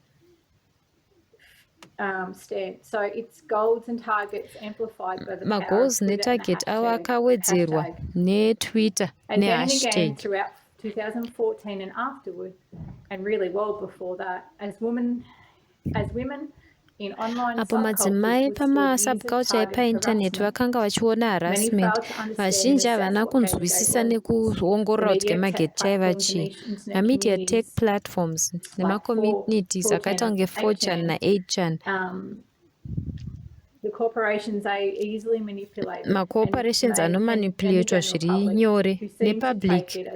Magoals netarget avo akawedzerwa neTwitter nehashtag. 2014 and afterward, and really well before that, as women apo madzimai pamasubculture epainternet vakanga vachiona harassment, vazhinji havana kunzwisisa nekuongorora kuti Gamergate chaiva chii. Mamedia tech platforms nemacommunities akaita kunge 4chan na8chan macorporations anomanipulatwa zviri nyore nepublic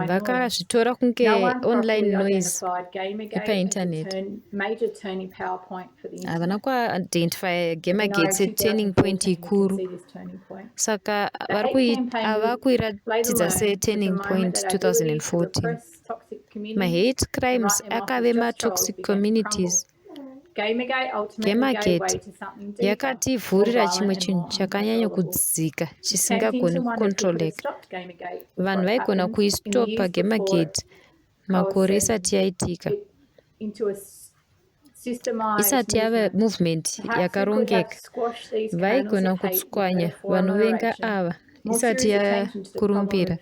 vakazvitora kunge online noise epainternet. Havana kuidentify Gamergate seturning point ikuru, saka avakuiratidza seturning point 2014. Mahate crimes akave matoxic communities. Gamergate yakativhurira chimwe chinhu chakanyanya kudzika chisingagoni kukontroleka. Vanhu vaigona kuistopa Gamergate makore isati yaitika, isati yava movement yakarongeka. Vaigona kutswanya vanovenga ava isati yakurumbira.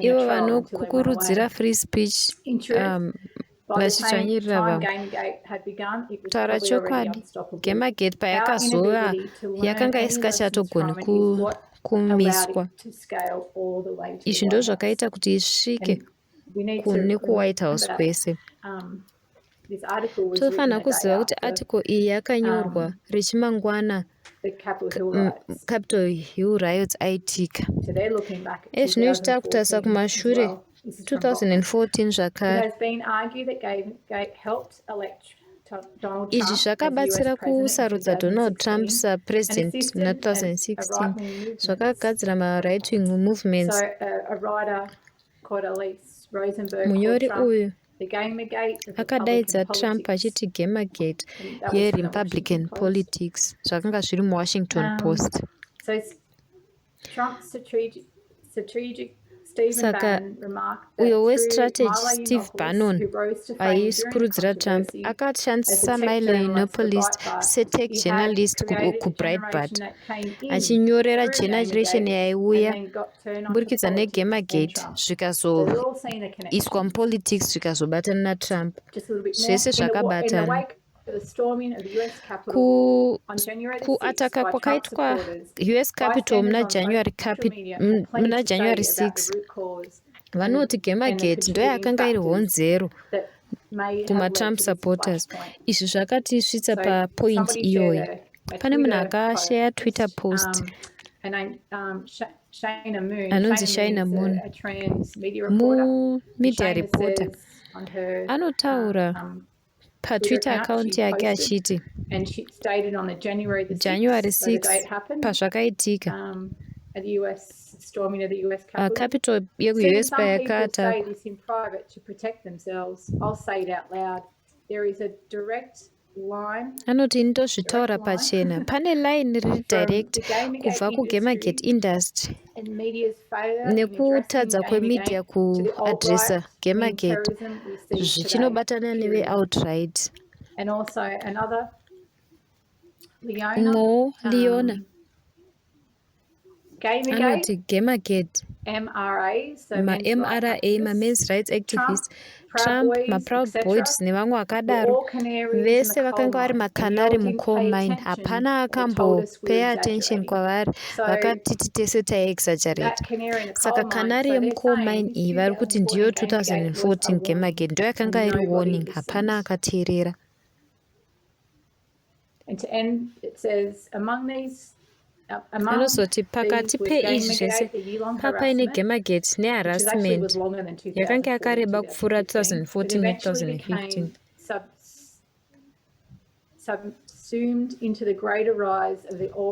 Ivo vanokukurudzira free speech vachitsvanyirira vamwe. Kutaura chokwadi, Gamergate payakazova yakanga isingachatogoni kumiswa. Izvi ndo zvakaita kuti isvike kune kuWhite House kwese. Tofanira kuziva kuti article iyi yakanyorwa richimangwana Capitol Hill riots aitika. Zvinoita kutarisa kumashure 2014 zvakare. Donald izvi Trump zvakabatsira as US president kusarudza in Donald Trump 2016, sapresident muna 2016 zvakagadzira ma-right wing movements. So a writer called Elise Rosenberg called Munyori Trump uyu the Gamergate of akadaidza Republican Trump politics. achiti Gamergate And that was from the ye-Republican Washington Post. politics zvakanga zviri muWashington Post. So Trump's strategic Stephen Saka Bannon remarked that uyo through westrategy Milo Steve Yiannopoulos, Bannon who rose to fame aikurudzira during the Trump controversy akashandisa as a tech Milo journalist for Yiannopoulos Breitbart, setech he had journalist created a kuBreitbart generation that came in achinyorera through generation Gamergate yaiuya and then got turned onto kuburikidza politics and neGamergate Trump. So they're all seeing a zvikazoiswa connection. mupolitics zvikazobatana naTrump. Just a little bit more. Zvese In the zvakabatana. wake of the storming of the US Capitol on January the 6th Kuataka by Trump kwakaitwa supporters, US Capitol muna bystanders on social media had plenty to say January about the 6 root cause vanoti Gamergate ndo yakanga iri honzero that may have kumaTrump led to this supporters. flashpoint. Izvi zvakatisvitsa So papoint somebody iyoyi. shared a Pane munhu Twitter akashare Twitter post and Shana Moon. anonzi Shana Moon, a trans media reporter. media Shana reporter, says on her anotaura paTwitter account she yake posted, achiti and she stated on the January the 6th, January the 6 day it happened, pazvakaitika at the US storming of the US Capitol. Capitol yeku Seeing US some people payakata say this in private to protect themselves, I'll say it out loud. There is a direct line. anoti ndozvitaura pachena pane line riri direct kubva kuGamergate industry nekutadza kwemedia kuadresa Gamergate zvichinobatana neve-outright. And also another Leona anoti Gamergate MRA, so ma-MRA ma-men's rights activists, Trump, ma-Proud Boys nevamwe vakadaro vese vakanga vari makanari mucoal mine. Hapana akambo-pay attention kwavari, vakatiti tese tai-exaggerate. Saka kanari yemucoal mine iyi vari kuti ndiyo 2014 Gamergate ndo yakanga iri warning, hapana akateerera. And to end, it says, anozoti pakati peizvi zvese papaine Gamergate neharassment yakanga yakareba kupfuura 2014 ne2015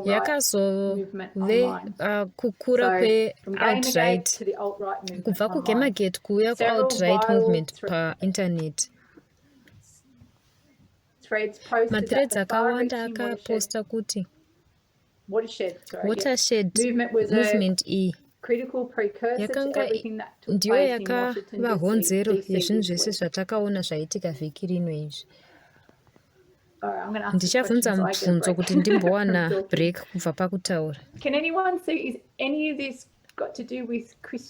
yakazove kukura kweoutright kubva kuGamergate kuuya kuoutright movement painternet. Mathreads akawanda akaposta kuti watershed movement iyi yakanga ndiyo yakava honzero yezvinhu zvese zvatakaona zvaitika vhiki rino izvi. Ndichabvunza mubvunzo kuti ndimbowana break kubva pakutaura.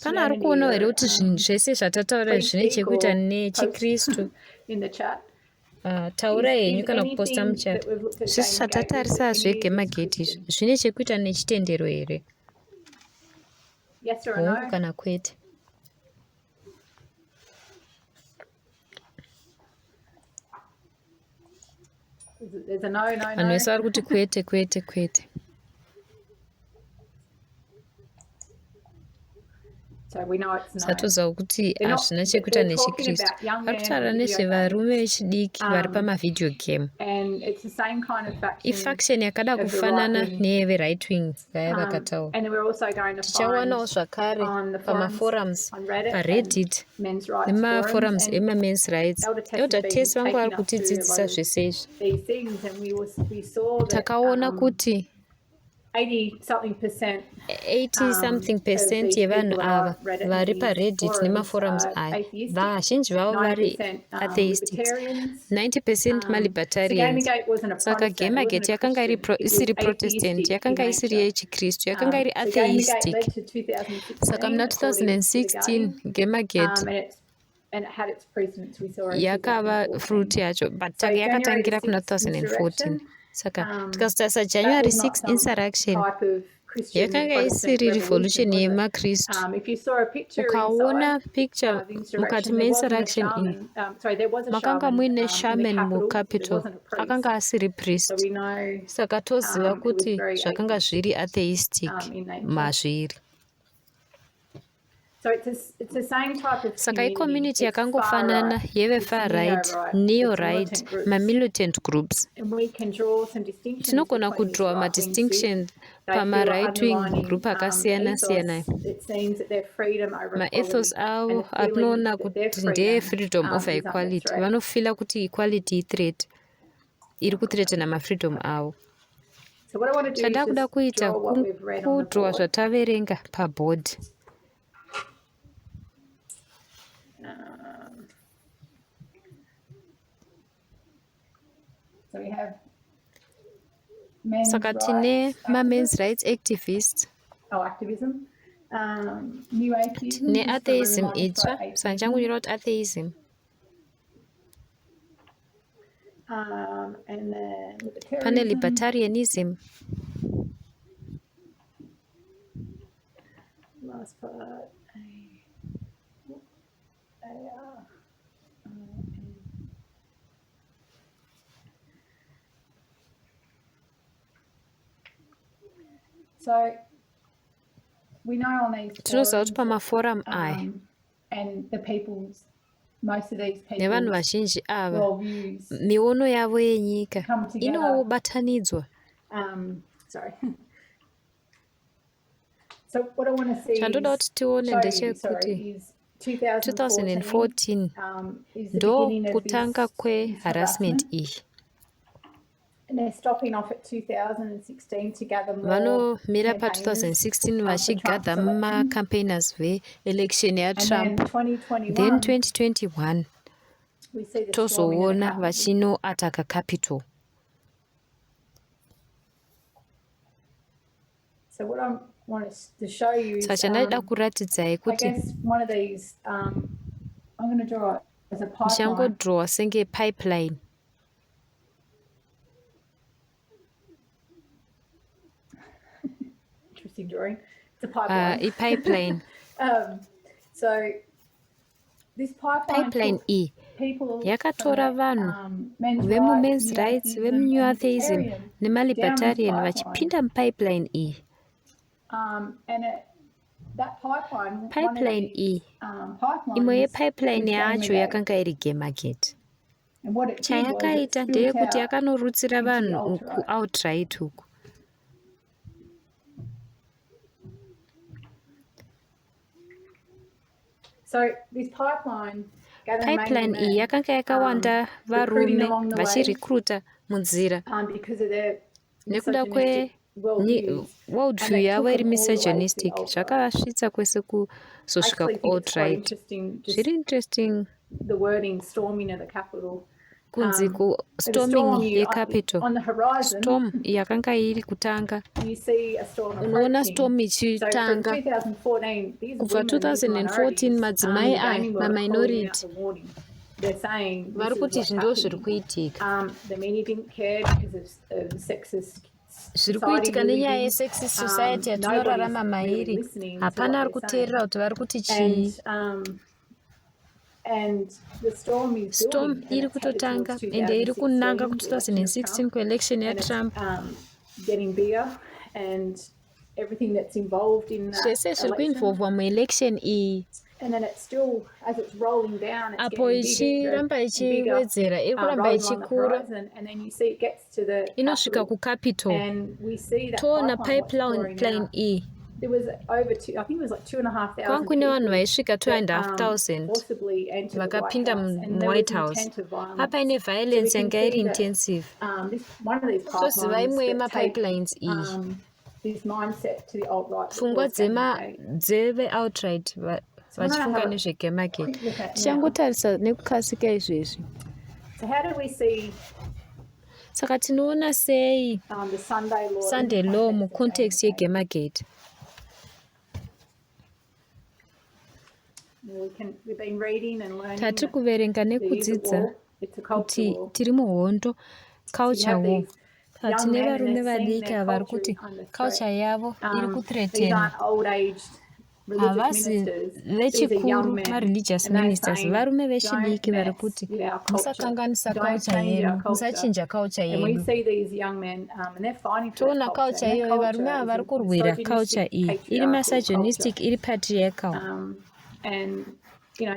Kana ari kuonawo here kuti zvinhu zvese zvatataura zvine chekuita nechikristu? Taura henyu kana kuposta muchat. Zvese zvatatarisa zveGamergate izvi zvine chekuita nechitendero here? Hongu kana kwete? Vanhu vese vari kuti kwete kwete kwete. Satoziva kuti hazvina chekuita nechikristu. Vari kutaura nezvevarume vechidiki vari pamavideo game. Ifaction yakada kufanana neyeve-right wing vaya vakataura. Tichawanawo zvakare pamaforums paReddit nemaforums ema-men's rights. Elder Tess vangu vari kutidzidzisa zvese izvi. Takaona kuti 80% yevanhu ava vari paReddit nemaforums aya vazhinji vavo vari atheistics, 90% malibertarians. Saka Gamergate yakanga isiri protestant, yakanga isiri yechikristu, yakanga iri atheistic. Saka muna 2016 Gamergate yakava fruit yacho, but yakatangira kuna 2014. Saka tikazotarisa January 6 insurrection yakanga isiri revolution yemakristu. Ukaona picture mukati meinsurrection iyi makanga muine shaman muCapitol, akanga asiri priest. Saka toziva kuti zvakanga zviri atheistic mazviri. So it's the same type of saka It's icommunity far yakangofanana right, yeve-far right, it's neo-right, militant groups. mamilitant groups. And we can draw some distinctions Tinogona between this kudrowa right-wing madistinction they feel are pama-right wing underlining group akasiyana-siyana. ethos. It seems that their freedom over Maethos equality and avo the feeling atinoona that their kuti ndeye freedom freedom over is under equality. threat. Vanofila kuti equality ithreat iri kuthreatena mafreedom avo. So what I want to do is chandakuda just kuita draw what we've read on the kudrowa board. zvataverenga paboard. So we have men's Saka tine ma-men's rights activists, activism, new atheism, ne-atheism itsva, sanjangunyora kuti atheism. And then Pane libertarianism. Last part. So we know on these Tinoziva kuti pamaforum aya and the people's most of these people nevanhu vazhinji ava miono yavo yenyika inobatanidzwa. Sorry. So what I want to see chandoda kuti tione ndechekuti 2014 ndo kutanga kweharassment iyi. And they're stopping off at 2016 to gather more. Vanomira pa2016 vachigadha macampaigners veelection yaTrump. Then 2021 tozoona vachinoataka Capitol. So what I want to show you is sachandaida kuratidzai kuti one of these I'm going to draw as a pipeline. Ndichangodrowa senge pipeline. Interesting drawing. It's a pipeline. A pipeline. So this pipeline iyi yakatora vanhu vemumen's rights, vemunew atheism nemalibertarian vachipinda mupipeline iyi. Pipeline iyi imwe yepipeline yacho yakanga iri Gamergate. Chayakaita ndeyekuti yakanorutsira vanhu outright uku. Pipeline iyi yakanga yakawanda varume vachirecruita munzira nekuda worldview yavo iri misogynistic. Zvakavasvitsa kwese kuzosvika kuoutright. Zviri interesting kunzi storming yeCapitol. Storm yakanga iri kutanga. Unoona storm ichitanga kubva 2014 madzimai aya maminority vari kuti zvindo zviri kuitika. Zviri kuitika nenyaya yesexist society yatinorarama mairi. Hapana ari kuteerera kuti vari kuti chii. Storm iri kutotanga ende iri kunanga ku2016 kuelection yaTrump. Zvese zviri kuinvolvwa muelection iyi. Apo ichiramba ichiwedzera, iri kuramba ichikura. Inosvika kuCapitol. Toona pipeline iyi. Kwangu nevanhu vaisvika 2,500 vakapinda muWhite House. Papaine violence yanga iri intensive. Toziva imwe yemapipelines iyi. Pfungwa dzeve-outright vachifunga nezveGamergate. Tichangotarisa nekukasika izvezvi. Saka tinoona sei Sunday law mucontext yeGamergate. Tati kuverenga nekudzidza kuti tiri muhondo culture war. Tine varume vadiki vari kuti culture yavo iri kuthreatena. Havasi vechikuru mareligious ministers, varume vechidiki vari kuti musakanganisa culture yenu, musachinja culture yenu. Toona culture iyoyo varume ava vari kurwira culture iyi iri misogynistic, iri patriarchal. And,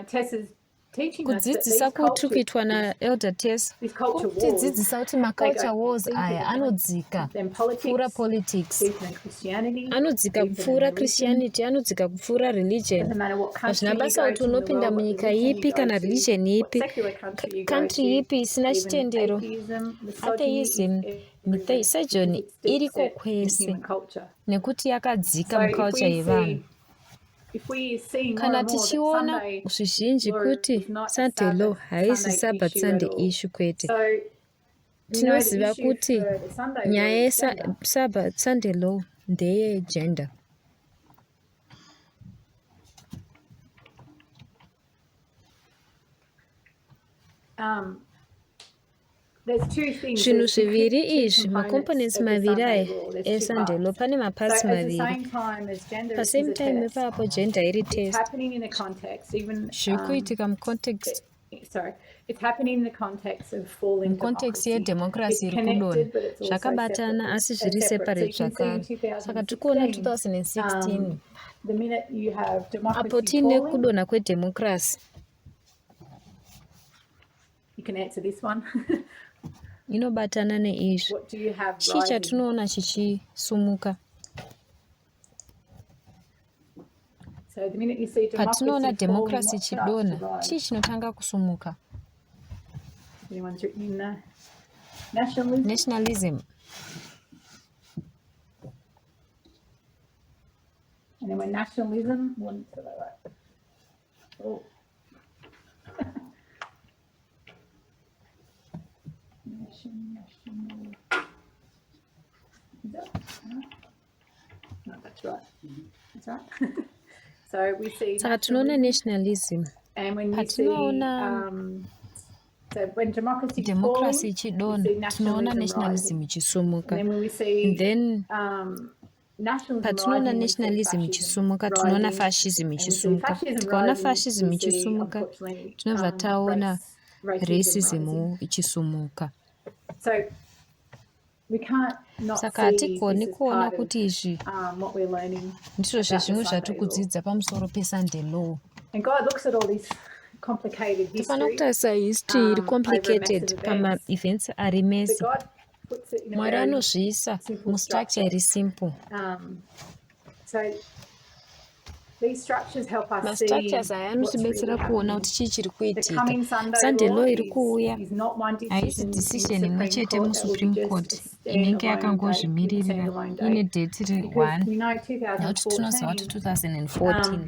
Tessa's teaching us that kudzidzisa kuti kuitwa naelder Tess kutidzidzisa kuti maculture wars aya anodzika kupfuura politics, anodzika kupfuura Christianity, anodzika kupfuura religion. Hazvina basa kuti unopinda munyika ipi kana religion ipi, country ipi isina chitendero. Atheism, mythicism iriko kwese nekuti yakadzika muculture yevanhu. Kana tichiona zvizhinji kuti Sunday law haisi Sabbath Sunday issue kwete, tinoziva kuti nyaya yeSabbath Sunday law ndeye gender. Zvinhu zviviri izvi, macomponents maviri aya eSunday law, pane maparts maviri. Pasame time ipapo gender iri test. Zviri kuitika mucontext yedemocracy iri kudonha. Zvakabatana asi zviri separate zvakare. Saka tikuona 2016 apo tiine kudonha kwedemocracy. You can answer this one. Inobatana neizvi. Chii chatinoona chichisumuka? Patinoona democracy chidonha, chii chinotanga kusumuka? Nationalism. And then when nationalism, No, that's right. That's right. So we see nationalism. And when we see so when democracy chidonha, tinoona nationalism chisumuka. And then patinoona nationalism chisumuka, tinoona fascism chisumuka. Tikaona fascism chisumuka, tinobva taona racism ichisumuka. So we can't not saka hatigoni kuona kuti izvi what we're learning ndizvo zvezvimwe zvatikudzidza pamusoro peSunday law. And God looks at all this complicated history. Tofana kutarisa history iri complicated pama-events ari messy. Mwari anozviisa mustructure iri simple. So these structures help us see mastructures aya anotibetsera kuona kuti chii chiri kuitika. Sunday law iri kuuya haisi decision imwe chete muSupreme Court inenge yakangozvimiririra ine date iri 1 nokuti tinoziva kuti 2014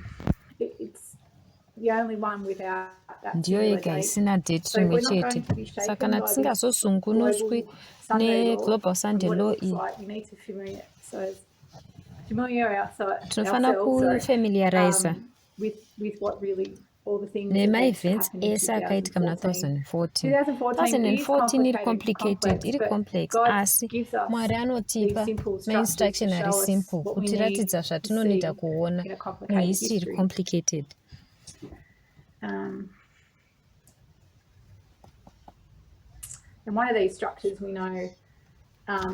ndiyo yega isina date rimwe chete. Saka kana tisingazosungunuswi neglobal Sunday law iyi tinofana kufamiliariza nema-events ese akaitika muna 2014. 2014 iri complicated, iri complex, asi Mwari anotipa ma-instruction ari simple kutiratidza zvatinonida kuona muhistory iri complicated. And one of these structures we know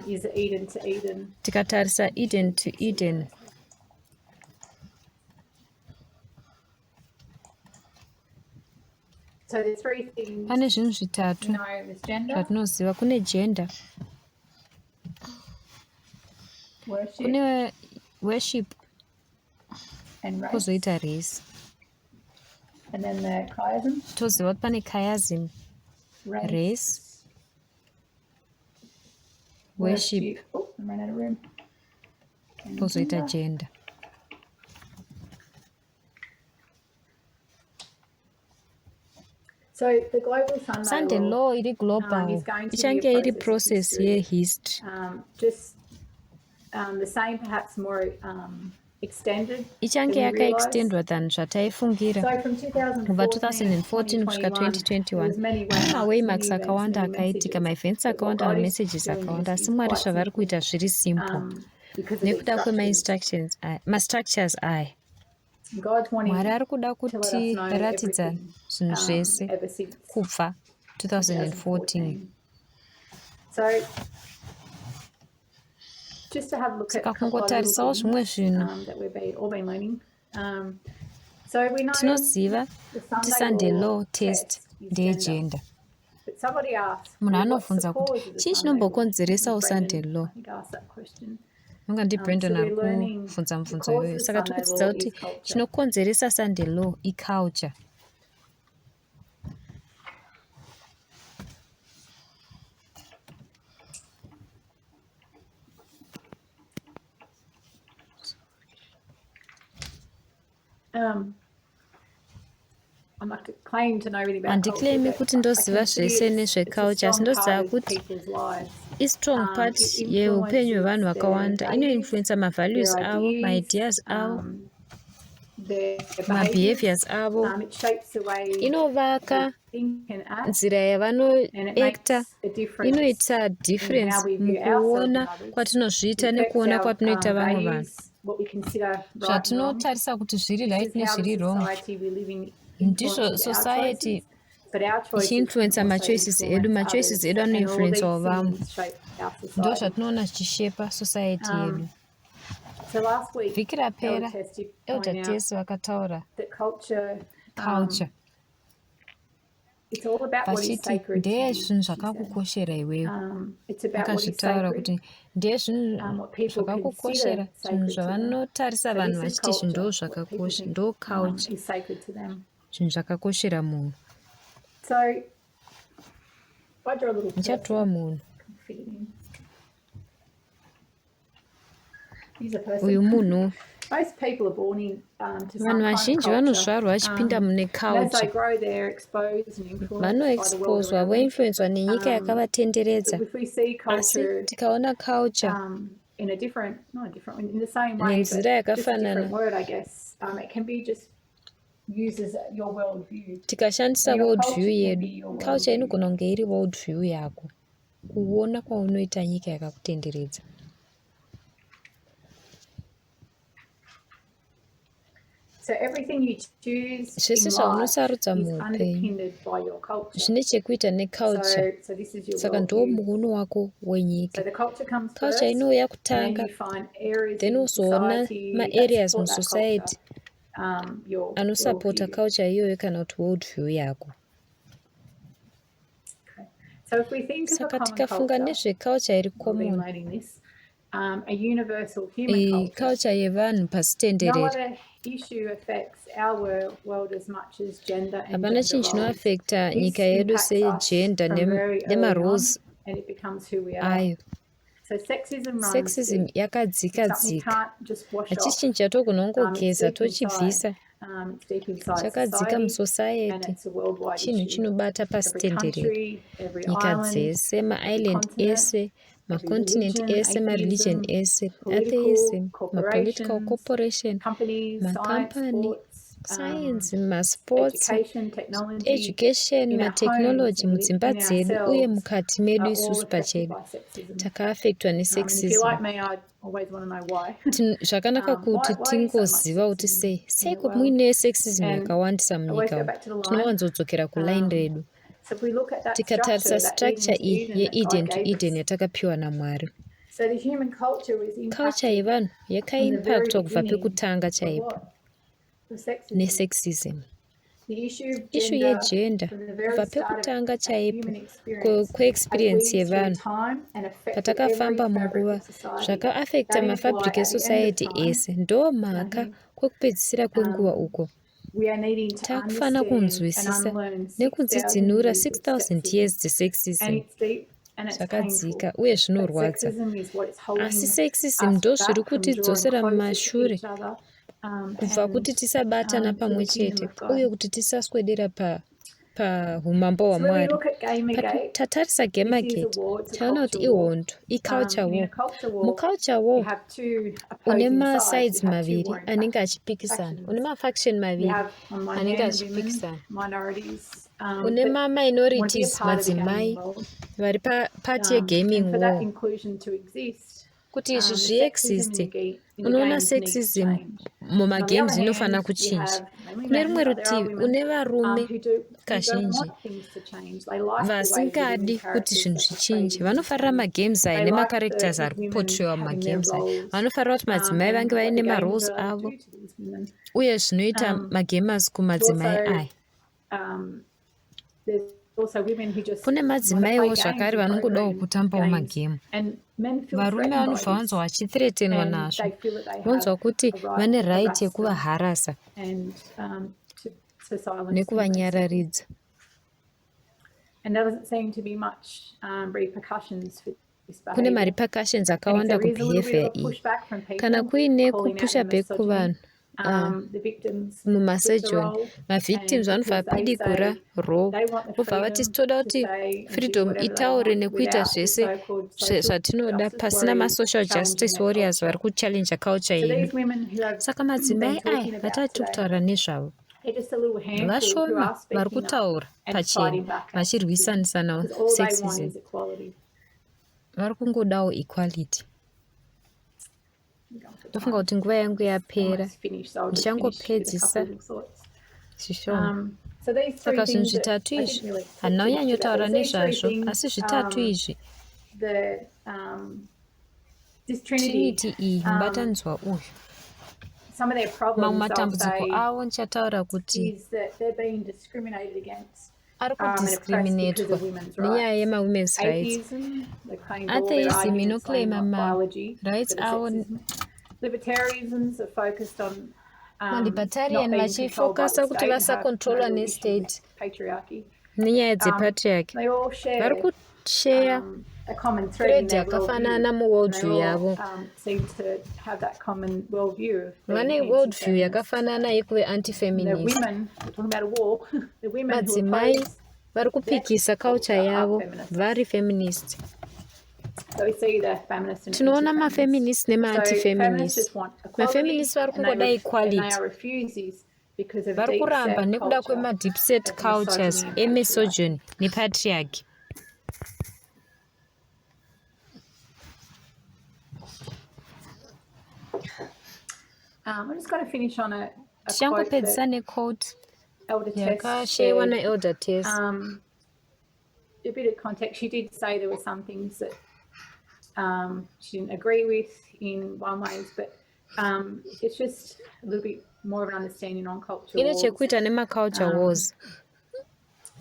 is Eden to Eden. Tikatarisa Eden to Eden. So there's three things. Pane zvinhu zvitatu zvatinoziva. Kune gender, kune worship, and race. Kozoita race. And then the chiasm. Toziva kuti pane chiasm, race, worship, oh, I ran out of room. Kozoita gender. So the global Sunday law iri global, ichange iri process yehistory. Just the same, perhaps more extended. Ichange yakaextendwa than zvataifungira. So from 2014 kubva 2014 kusvika 2021 ma-waymarks akawanda akaitika, ma-events akawanda, ma-messages akawanda, asi Mwari zvavari kuita zviri simple nekuda kwema-instructions ma-structures aya. Mwari ari kuda kutiratidza zvinhu zvese kubva 2014. Just to have a look at saka kungotarisawo zvimwe zvinhu So we know tinoziva the kuti Sunday Sunday law law test is ndeyegender. But somebody asked, Munhu well, what's the anobvunza kuti cause of the chii Sunday law? chinombokonzeresawo Sunday Brendan, law. I think, asked that question. Unga ndiBrendan So ari we're learning kubvunza the mubvunzo cause of iyoyo. the Saka Sunday tikudzidza law kuti is culture. chinokonzeresa Sunday law iculture. I'm not claim to know really about Handiclaimi culture, kuti ndoziva zvese nezveculture, asi ndoziva kuti istrong part yeupenyu hwevanhu vakawanda. Inoinfluensa mavalues avo, maideas avo, mabehaviors avo. Inovaka nzira yavanoacta, inoita difference mukuona kwatinozviita nekuona kwatinoita vamwe vanhu. Zvatinotarisa kuti zviri right nezviri wrong ndizvo society ichiinfluensa machoices edu. Machoices edu anoinfluensawo vamwe. Ndo zvatinoona zvichishepa society yedu. Vhiki rapera elder test vakataura culture vachiti ndezvinhu zvakakukoshera iwewe. Vakazvitaura kuti ndezvinhu zvakakukoshera, zvinhu zvavanotarisa vanhu vachiti izvi ndo zvakakosha, ndo culture, zvinhu zvakakoshera munhu. Ndichadhirowa munhu. Uyu munhu. Vanhu vazhinji vanozvarwa vachipinda mune culture. Vanoexposwa, voinfluenswa nenyika yakavatenderedza. Asi tikaona culture nenzira yakafanana, tikashandisa worldview yedu, culture inogona kunge iri worldview yako, kuona kwaunoita nyika yakakutenderedza. Zvese zvaunosarudza muupenyu zvine chekuita neculture. Saka ndo muono wako wenyika. Culture inouya kutanga, then uzoona maareas musociety anosapota culture iyoyo kana kuti worldview yako. Saka tikafunga nezveculture iri common, culture yevanhu pasi tenderere, hapana chinhu chinoafekta nyika yedu segender nemarules ayo. Sexism yakadzika-dzika, hachisi chatogona kungogeza tochibvisa. Chakadzika musociety, chinhu chinobata pasi tenderere. Nyika dzese, maisland ese, macontinent ese, mareligion ese, atheism, mapolitical corporation, makampani, science, masports, education, matechnology mudzimba dzedu uye mukati medu isusu pachedu takaafektwa nesexism. Zvakanaka kuti tingoziva kuti seiko muine sexism yakawandisa munyika umu. Tinowanzodzokera kuline redu tikatarisa structure iyi yeEden to Eden yatakapiwa naMwari. Culture yevanhu yakaimpactwa kubva pekutanga chaipo nesexism. Ishu yegender kubva pekutanga chaipo kweexperience yevanhu patakafamba munguva zvakaafekta mafabric esociety ese. Ndo mhaka kwekupedzisira kwenguva uko takufana kunzwisisa nekudzidzinura 6000 years dzesexism. Zvakadzika uye zvinorwadza, asi sexism ndo zviri kutidzosera mumashure kubva kuti tisabatana pamwe chete uye kuti tisaswedera pahumambo hwaMwari. Tatarisa Gamergate taona kuti ihondo, iculture war. Muculture war une masides maviri anenge achipikisana, une mafaction maviri anenge achipikisana, une maminorities, madzimai vari pati yegaming war. kuti izvi zviexiste. Unoona sexism mumagames inofana kuchinja. Kune rimwe rutivi une varume kazhinji vasingadi kuti zvinhu zvichinje. Vanofarira magames aine macharacters ari kuportraywa mumagames aya. Vanofarira kuti madzimai vange vaine maroles avo uye zvinoita magamers kumadzimai aya. Kune madzimaiwo zvakare vanongodawo kutambawo magemu. Varume vanobva vanzwa vachithreatenwa nazvo, vonzwa kuti vane right yekuvaharasa nekuvanyararidza. Kune ma-repercussions akawanda kubehavior iyi. Kana kuine kupusha back kuvanhu mumasejoni, mavictims vanobva vapidikura raw vobva vati toda kuti freedom itaure nekuita zvese zvatinoda pasina masocial justice warriors vari kuchallenge culture yedu. Saka madzimai aya vatati kutaura nezvavo vashoma vari kutaura pachena vachirwisanisanawo sexism. Vari kungodawo equality. Ndofunga kuti nguva yangu yapera, ndichangopedzisa zvishoma. Saka zvinhu zvitatu izvi handina kunyanyotaura nezvazvo, asi zvitatu izvi trinity iyi mubatanidzwa uyu, mamwe matambudziko avo ndichataura kuti ari kudiscriminatwa nenyaya yema-women's rights. Atheism inoclaima ma-rights avo. Ma-libertarian vachifokasa kuti vasakontrolwa nestate nenyaya dzepatriarchy. Vari kusheya thread yakafanana muworldview yavo. Vane worldview yakafanana yekuve anti-feminist. Madzimai vari kupikisa culture yavo vari feminist. Tinoona mafeminist nema-anti-feminist. Mafeminist vari kungoda equality. Vari kuramba nekuda kwema-deep set cultures emisogyny nepatriarchy. Tichangopedzisa nequote yakashewa naElder Tess. A bit of context, she did say there were some things that she didn't agree with in one ways, but it's just a little bit more of an understanding on culture wars. Chekuita nema-culture wars.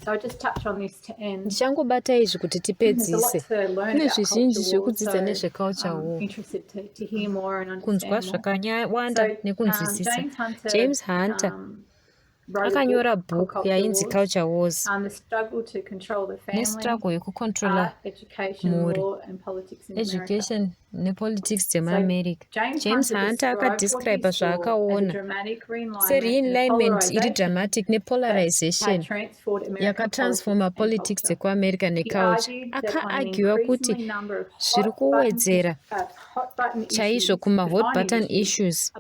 So I'll just touch on this to end. Ndichangobata izvi kuti tipedzise. Kune zvizhinji zvekudzidza nezveculture war. Kunzwa zvakanyawanda nekunzwisisa. James Hunter akanyora bhuku yainzi Culture Wars, nestruggle yekukontrola mhuri, education nepolitics dzemaamerica. James Hunter akadescribe zvaakaona serealignment iri dramatic nepolarization yakatransforma politics dzekuamerica neculture. Akaargiwa kuti zviri kuwedzera chaizvo kuma-hot button issues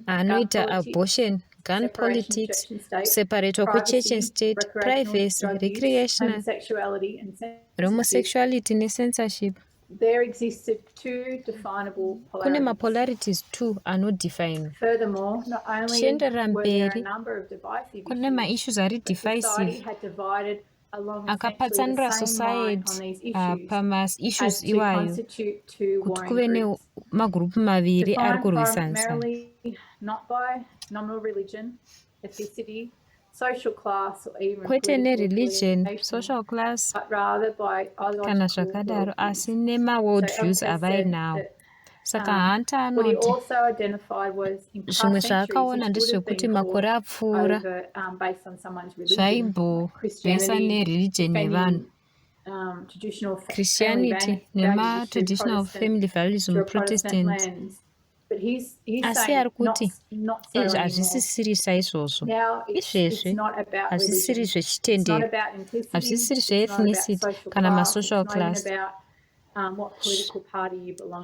anoita abortion, gun politics, separatwa kwe-church and state, privacy, recreational, homosexuality ne-censorship. Kune ma-polarities 2 anodefine. Tichienderera mberi, kune ma-issues ari divisive akapatsanura society pama-issues iwayo kuti kuve nemagurupu maviri ari kurwisanisana. Kwete nereligion, social class kana zvakadaro, asi nema-worldviews avainawo. Saka Hunter anoti zvimwe zvaakaona ndezvekuti makore apfuura zvaimbovesa nereligion yevanhu, Christianity nema-traditional family values muProtestant. Asi ari kuti hazvisisiri saizvozvo. Izvezvi hazvisiri zvechitendero, hazvisiri zveethnicity kana ma-social class,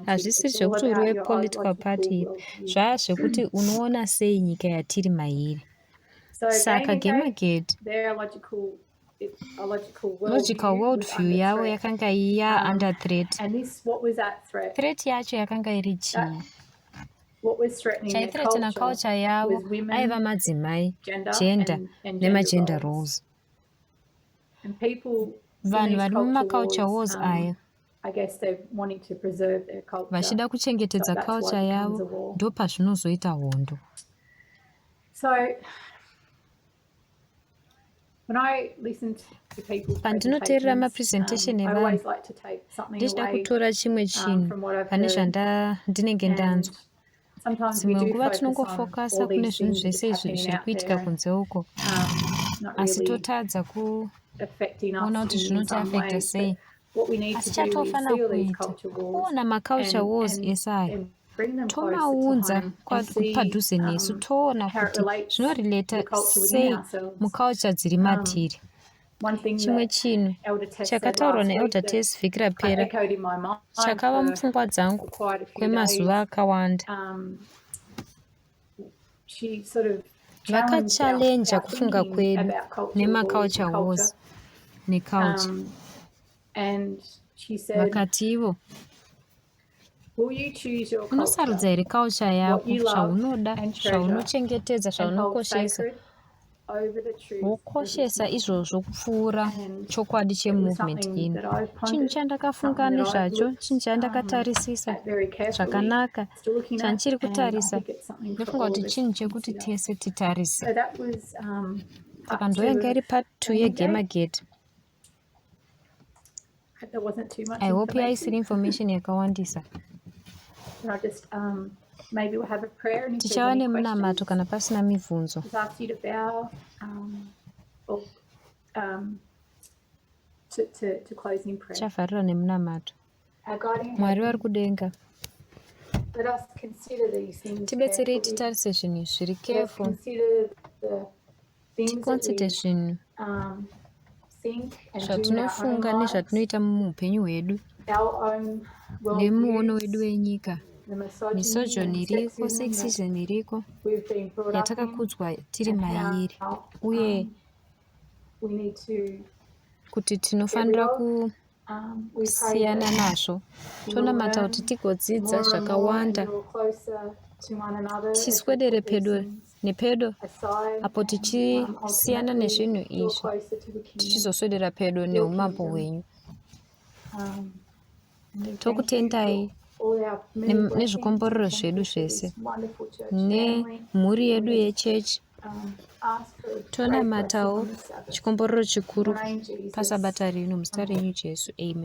hazvisiri zvekuti uri wepolitical party ipi. Zvaa zvekuti unoona sei nyika yatiri mairi. Saka Gamergate logical worldview yavo yakanga under threat. Threat yacho yakanga iri chii? Chaithreatena culture yavo aiva madzimai, gender nemagender roles. Vanhu vari mumaculture wars aya vachida kuchengetedza culture yavo ndo pazvinozoita hondo. Pandinoteerera mapresentation evanhu ndichida kutora chimwe chinhu pane zvandinenge ndanzwa. Dzimwe nguva tinongofokasa kune zvinhu zvese izvi zviri kuitika kunze uko, asi totadza kuona kuti zvinotiafecta sei. Asi chatofana kuita kuona maculture wars esaya tomaunza padhuze nesu toona kuti zvinorileta sei muculture dziri matiri. Chimwe chinhu chakataurwa naelder Tess vhiki rapera chakava mupfungwa dzangu kwemazuva akawanda. Vakachallenja kufunga kwedu nemaculture wars neculture. Vakati ivo, unosarudza here culture yako, zvaunoda, zvaunochengetedza, zvaunokoshesa. Wokoshesa izvozvo kupfuura chokwadi chemovement ino. Chinhu chandakafunga nezvacho, chinhu chandakatarisisa zvakanaka, chanchiri kutarisa, ndofunga kuti chinhu chekuti tese titarise. Saka ndoyanga iri part 2 yeGamergate. I hope yaisiri information yakawandisa. Tichava nemunamato kana pasina mibvunzo. Tichavharira nemunamato. Mwari vari kudenga, tibetserei titarise zvinhu zviri careful, ticonsider zvinhu zvatinofunga nezvatinoita muupenyu hwedu nemuono wedu wenyika. Misogyn iriko, sexism iriko, yatakakudzwa tiri mairi, uye kuti tinofanira kusiyana nazvo. Tonamata kuti tigodzidza zvakawanda, tiswedere pedo nepedo, apo tichisiyana nezvinhu izvi, tichizoswedera pedo neumambo hwenyu. Tokutendai nezvikomborero zvedu zvese nemhuri yedu yechechi. Tonamatawo chikomborero chikuru pasabata rino muzita renyu Jesu. Amen.